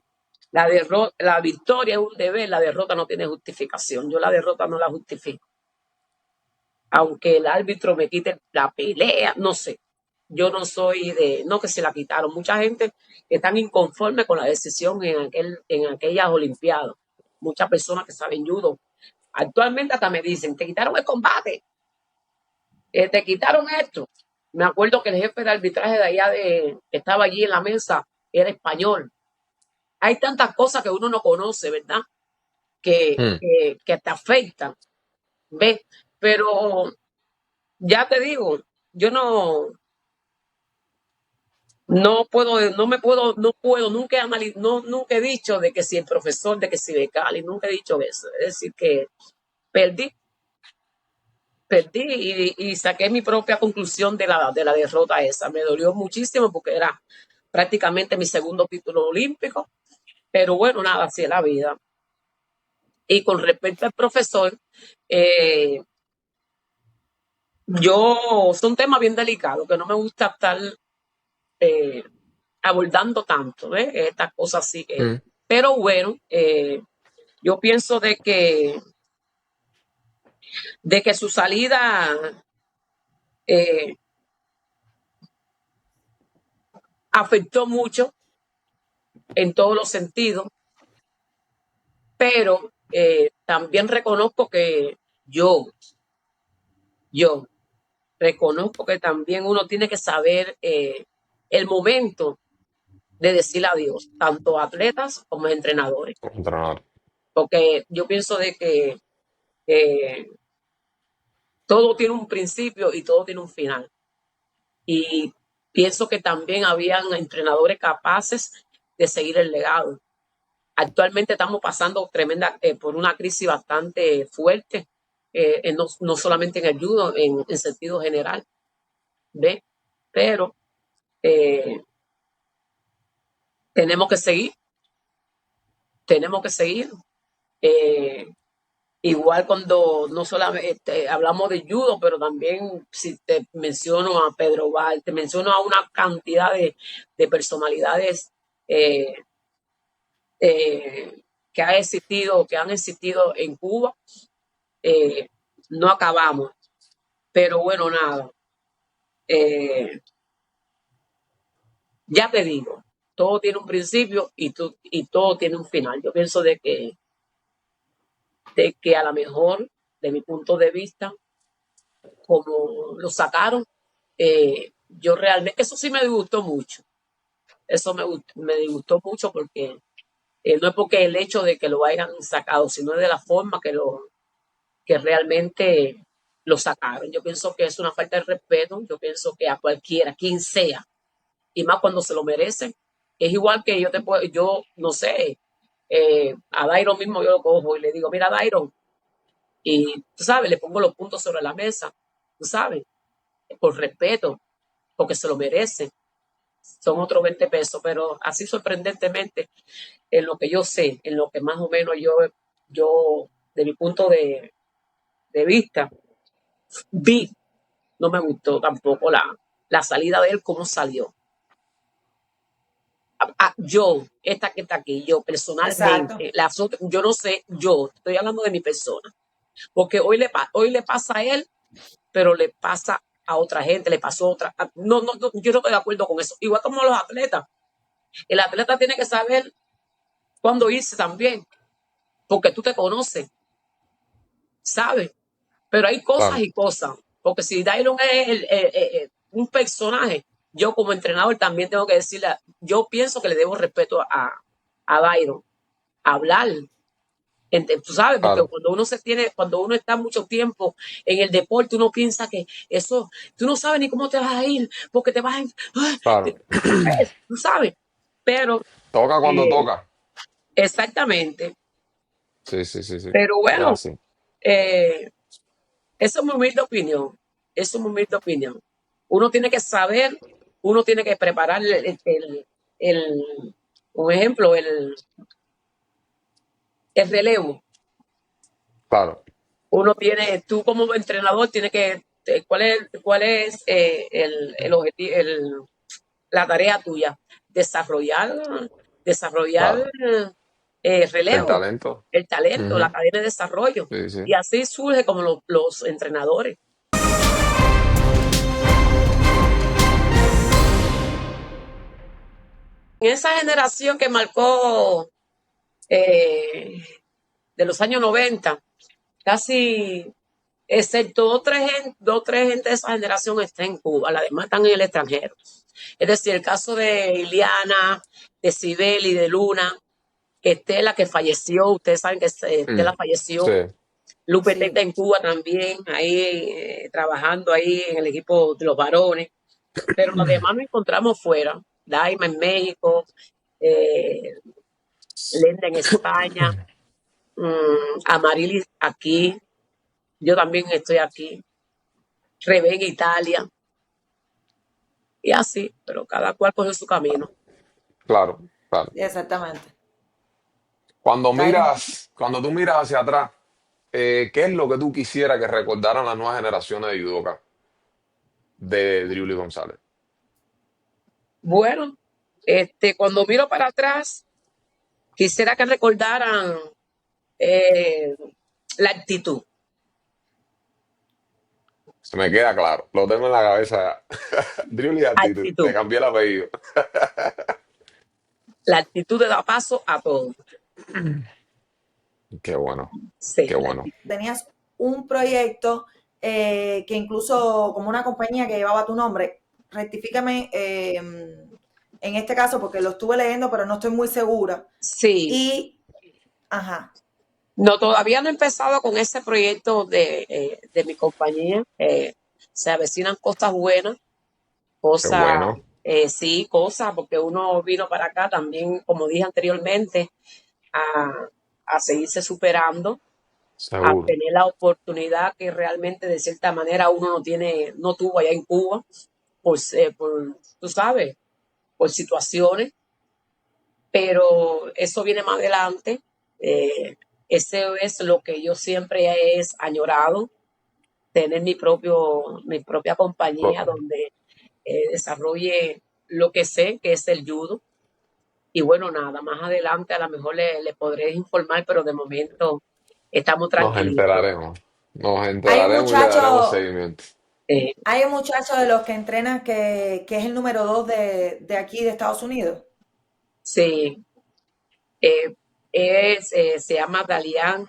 la victoria es un deber, la derrota no tiene justificación. Yo la derrota no la justifico. Aunque el árbitro me quite la pelea, no sé. Yo no soy no que se la quitaron. Mucha gente están inconforme con la decisión en aquellas Olimpiadas. Muchas personas que saben judo. Actualmente hasta me dicen, te quitaron el combate, te quitaron esto. Me acuerdo que el jefe de arbitraje de allá que estaba allí en la mesa era español. Hay tantas cosas que uno no conoce, ¿verdad? Mm. Que te afectan, ¿ves? Pero ya te digo, yo no puedo, nunca he dicho de que si el profesor, de que si Becali, nunca he dicho eso. Es decir, que perdí, y saqué mi propia conclusión de la derrota esa. Me dolió muchísimo porque era prácticamente mi segundo título olímpico, pero bueno, nada, así es la vida. Y con respecto al profesor, eh, son temas bien delicados que no me gusta estar eh, abordando tanto, ¿ves? Estas cosas así que. Mm. Pero bueno, yo pienso de que su salida eh, afectó mucho en todos los sentidos, pero también reconozco que yo, yo reconozco que también uno tiene que saber el momento de decir adiós, tanto a atletas como a entrenadores, Entrenador. porque yo pienso de que eh, todo tiene un principio y todo tiene un final. Y pienso que también habían entrenadores capaces de seguir el legado. Actualmente estamos pasando por una crisis bastante fuerte, no solamente en el judo, en sentido general, ¿ve? Pero eh, tenemos que seguir, tenemos que seguir. Eh, Igual cuando no solamente hablamos de judo, pero también si te menciono a Pedro Val, te menciono a una cantidad de personalidades eh, eh, que han existido en Cuba, eh, no acabamos. Pero bueno, nada, eh, ya te digo, todo tiene un principio y todo tiene un final. Yo pienso de que a lo mejor, de mi punto de vista, como lo sacaron, yo realmente, eso sí me disgustó mucho. Eso me disgustó mucho porque no es porque el hecho de que lo hayan sacado, sino de la forma que realmente lo sacaron. Yo pienso que es una falta de respeto. Yo pienso que a cualquiera, quien sea, y más cuando se lo merecen, es igual que yo no sé, a Dairon mismo yo lo cojo y le digo, mira Dairon, y tú sabes, le pongo los puntos sobre la mesa, tú sabes, por respeto, porque se lo merece. Son otros 20 pesos, pero así sorprendentemente, en lo que yo sé, en lo que más o menos yo de mi punto de vista, vi, no me gustó tampoco la salida de él, cómo salió. Esta que está aquí, yo Exacto. personalmente, yo no sé, yo estoy hablando de mi persona, porque hoy le pasa a él, pero le pasa a otra gente, le pasó a otra. No, yo no estoy de acuerdo con eso. Igual como los atletas. El atleta tiene que saber cuándo irse también, porque tú te conoces, ¿sabes? Pero hay cosas Claro. y cosas, porque si Dairon es un personaje, yo como entrenador también tengo que decirle, yo pienso que le debo respeto a Dairon, hablar. Tú sabes, porque Claro. cuando uno está mucho tiempo en el deporte, uno piensa que eso, tú no sabes ni cómo te vas a ir, porque te vas a, Claro. tú sabes, pero Toca cuando eh, toca. exactamente, Sí, sí, sí, sí. pero Es bueno, así. eh, eso es mi humilde opinión, eso es mi humilde opinión. Uno tiene que saber, uno tiene que preparar un ejemplo, el relevo. Claro. Tú como entrenador tienes que cuál es el objetivo, la tarea tuya? Desarrollar, desarrollar Claro. El relevo, talento. el talento, la Ujú. cadena de desarrollo. Sí, sí. Y así surge como los entrenadores. En esa generación que marcó eh, de los años 90, casi, excepto dos, tres gente de esa generación está en Cuba, las demás están en el extranjero. Es decir, el caso de Iliana, de Sibeli, de Luna, Estela que falleció, ustedes saben que Estela Mm. Sí. falleció, Lupe Teta Sí, en Cuba también, ahí trabajando ahí en el equipo de los varones, pero los demás nos encontramos fuera, Daima en México, eh, Lenda en España, Amarilis aquí, yo también estoy aquí, Rebe en Italia, y así, pero cada cual coge su camino. Claro, claro. exactamente. Cuando tú miras hacia atrás, ¿qué es lo que tú quisieras que recordaran las nuevas generaciones de judoka de Dribbly González? Bueno, cuando miro para atrás, quisiera que recordaran eh, la actitud, Se me queda claro, lo tengo en la cabeza ya. Dribbly Actitud, te actitud, cambié el apellido. la actitud de dar paso a todo. Qué bueno, Sí, qué bueno. Tenías un proyecto que incluso como una compañía que llevaba tu nombre, rectifícame en este caso porque lo estuve leyendo pero no estoy muy segura. sí. Y, ajá, No, todavía no he empezado con ese proyecto de mi compañía. Se avecinan cosas buenas, Qué cosas, bueno, sí, cosas, porque uno vino para acá también, como dije anteriormente, a, a seguirse superando, a seguro. tener la oportunidad que realmente de cierta manera uno no tuvo allá en Cuba, tú sabes, por situaciones, pero eso viene más adelante. Eh, Ese es lo que yo siempre he añorado, tener mi propia compañía Lo- donde desarrolle lo que sé, que es el judo. Y bueno, nada, más adelante a lo mejor le podré informar, pero de momento estamos Nos tranquilitos. enteraremos, nos hay un enteraremos y le daremos muchacho, seguimiento. Eh, hay un muchacho de los que entrenan que es el número 2 de aquí de Estados Unidos. sí, eh, se llama Dalian,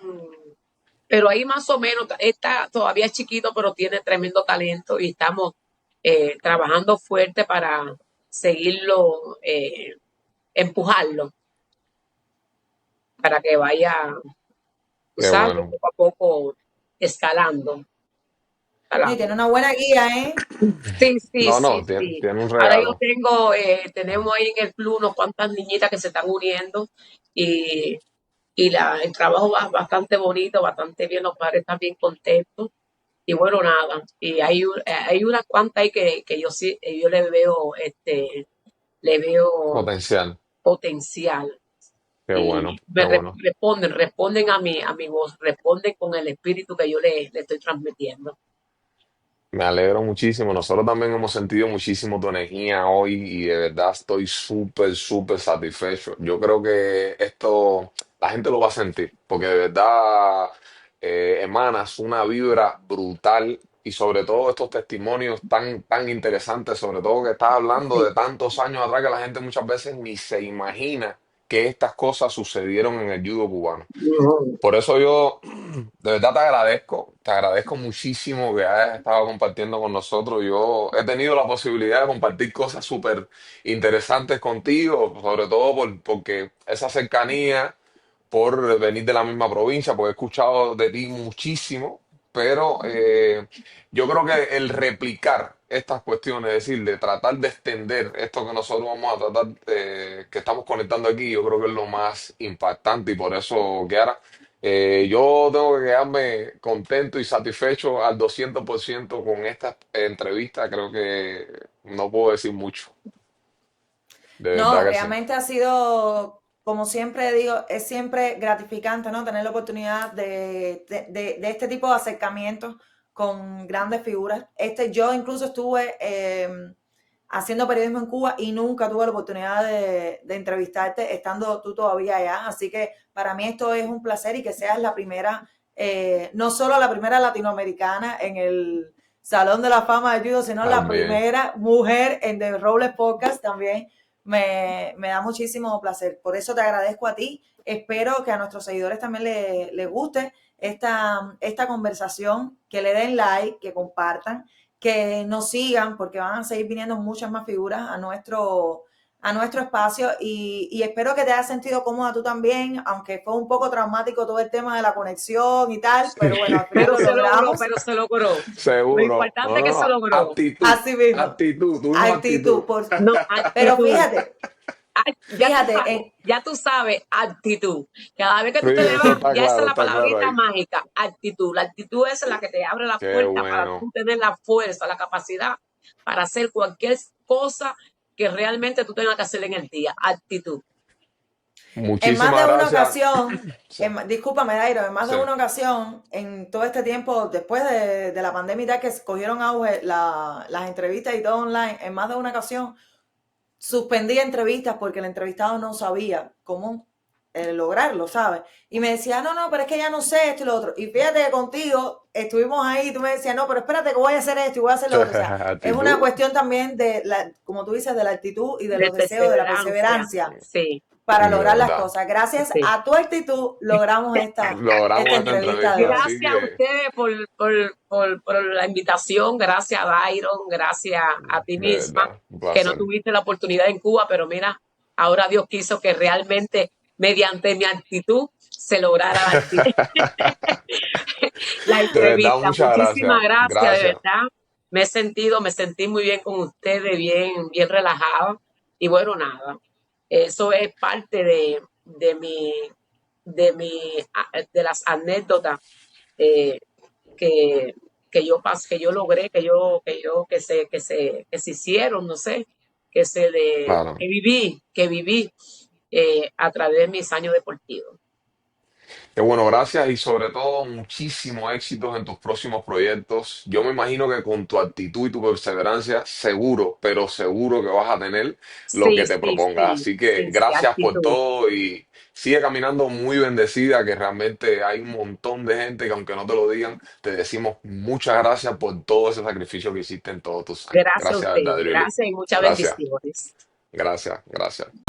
pero ahí más o menos está todavía chiquito, pero tiene tremendo talento y estamos trabajando fuerte para seguirlo, empujarlo, para que vaya, tú Qué sabes, bueno. poco a poco escalando. Y Ojalá. tiene una buena guía, ¿eh? Sí, sí, No, sí, no, tiene, sí. tiene un Ahora yo regalo. tenemos ahí en el club unos cuantas niñitas que se están uniendo y, el trabajo va bastante bonito, bastante bien, los padres están bien contentos. Y bueno, nada, y hay unas cuantas ahí que yo sí, yo le veo Potencial. potencial. Qué bueno, Y qué bueno. responden a mi voz, responden con el espíritu que yo le estoy transmitiendo. Me alegro muchísimo. Nosotros también hemos sentido muchísimo tu energía hoy y de verdad estoy súper, súper satisfecho. Yo creo que esto la gente lo va a sentir porque de verdad emanas una vibra brutal y sobre todo estos testimonios tan, tan interesantes, sobre todo que estás hablando Sí. de tantos años atrás que la gente muchas veces ni se imagina que estas cosas sucedieron en el judo cubano. Ujú. Por eso yo de verdad te agradezco muchísimo que hayas estado compartiendo con nosotros. Yo he tenido la posibilidad de compartir cosas súper interesantes contigo, sobre todo porque esa cercanía, por venir de la misma provincia, porque he escuchado de ti muchísimo, pero yo creo que el replicar estas cuestiones, es decir, de tratar de extender esto que nosotros vamos a tratar, que estamos conectando aquí, yo creo que es lo más impactante y por eso, Kiara. Yo tengo que quedarme contento y satisfecho al 200% con esta entrevista. Creo que no puedo decir mucho. De No, verdad que sí. realmente ha sido, como siempre digo, es siempre gratificante, ¿no? Tener la oportunidad de este tipo de acercamientos con grandes figuras. Yo incluso estuve haciendo periodismo en Cuba y nunca tuve la oportunidad de entrevistarte estando tú todavía allá. Así que para mí esto es un placer y que seas la primera, no solo la primera latinoamericana en el Salón de la Fama de Judo, sino la También. primera mujer en The Robles Podcast también. Me da muchísimo placer. Por eso te agradezco a ti. Espero que a nuestros seguidores también les guste esta conversación, que le den like, que compartan, que nos sigan, porque van a seguir viniendo muchas más figuras a nuestro espacio y espero que te hayas sentido cómoda tú también, aunque fue un poco traumático todo el tema de la conexión y tal, pero bueno, al final Pero lo se logró, logramos. pero se logró. Lo Seguro. importante No, es que no, se no. logró. Actitud. Así mismo, Actitud. Tuvimos actitud. actitud. No, Pero actitud. fíjate, Ya tú fíjate, sabes, ya tú sabes, actitud. Cada vez que Sí, tú te eso levantas, ya esa es la está claro palabrita ahí. mágica, actitud. La actitud es la que te abre la Qué puerta para bueno. tú tener la fuerza, la capacidad para hacer cualquier cosa que realmente tú tengas que hacer en el día. Actitud. en más de Muchísimas una gracias. ocasión, Sí, discúlpame, Dairo, en más sí, de una ocasión, en todo este tiempo, después de la pandemia y tal, que cogieron auge las entrevistas y todo online, en más de una ocasión suspendí entrevistas porque el entrevistado no sabía cómo lograrlo, ¿sabes? Y me decía, no, no, pero es que ya no sé esto y lo otro. Y fíjate que contigo estuvimos ahí y tú me decías, no, pero espérate que voy a hacer esto y voy a hacer sí. lo otro. O sea, es una Actitud cuestión también como tú dices, de la actitud y de De los deseos, de la perseverancia. perseverancia Sí, para de lograr las verdad. cosas. Gracias sí. a tu actitud logramos esta Logramos esta entrevista de entrevista, hoy. así Gracias a que ustedes por la invitación, gracias a Dairon, gracias a ti de misma, verdad, un que no placer. tuviste la oportunidad en Cuba, pero mira, ahora Dios quiso que realmente mediante mi actitud se lograra la De verdad, entrevista. muchas Muchísimas gracias. gracias, de Gracias. verdad. Me sentí muy bien con ustedes, bien, bien relajado. Y bueno, nada, eso es parte de las anécdotas eh, que, que yo logré, que se hicieron, no sé, Claro. que viví a través de mis años deportivos. Qué bueno, gracias y sobre todo muchísimos éxitos en tus próximos proyectos. Yo me imagino que con tu actitud y tu perseverancia, seguro, pero seguro que vas a tener lo Sí, que te sí, propongas. sí, Así que sí, sí, gracias por actitud. todo y sigue caminando muy bendecida, que realmente hay un montón de gente que aunque no te lo digan, te decimos muchas gracias por todo ese sacrificio que hiciste en todos tus años. Gracias a Gracias, ustedes, verdad, Drili. gracias y muchas Gracias, bendiciones. gracias, gracias.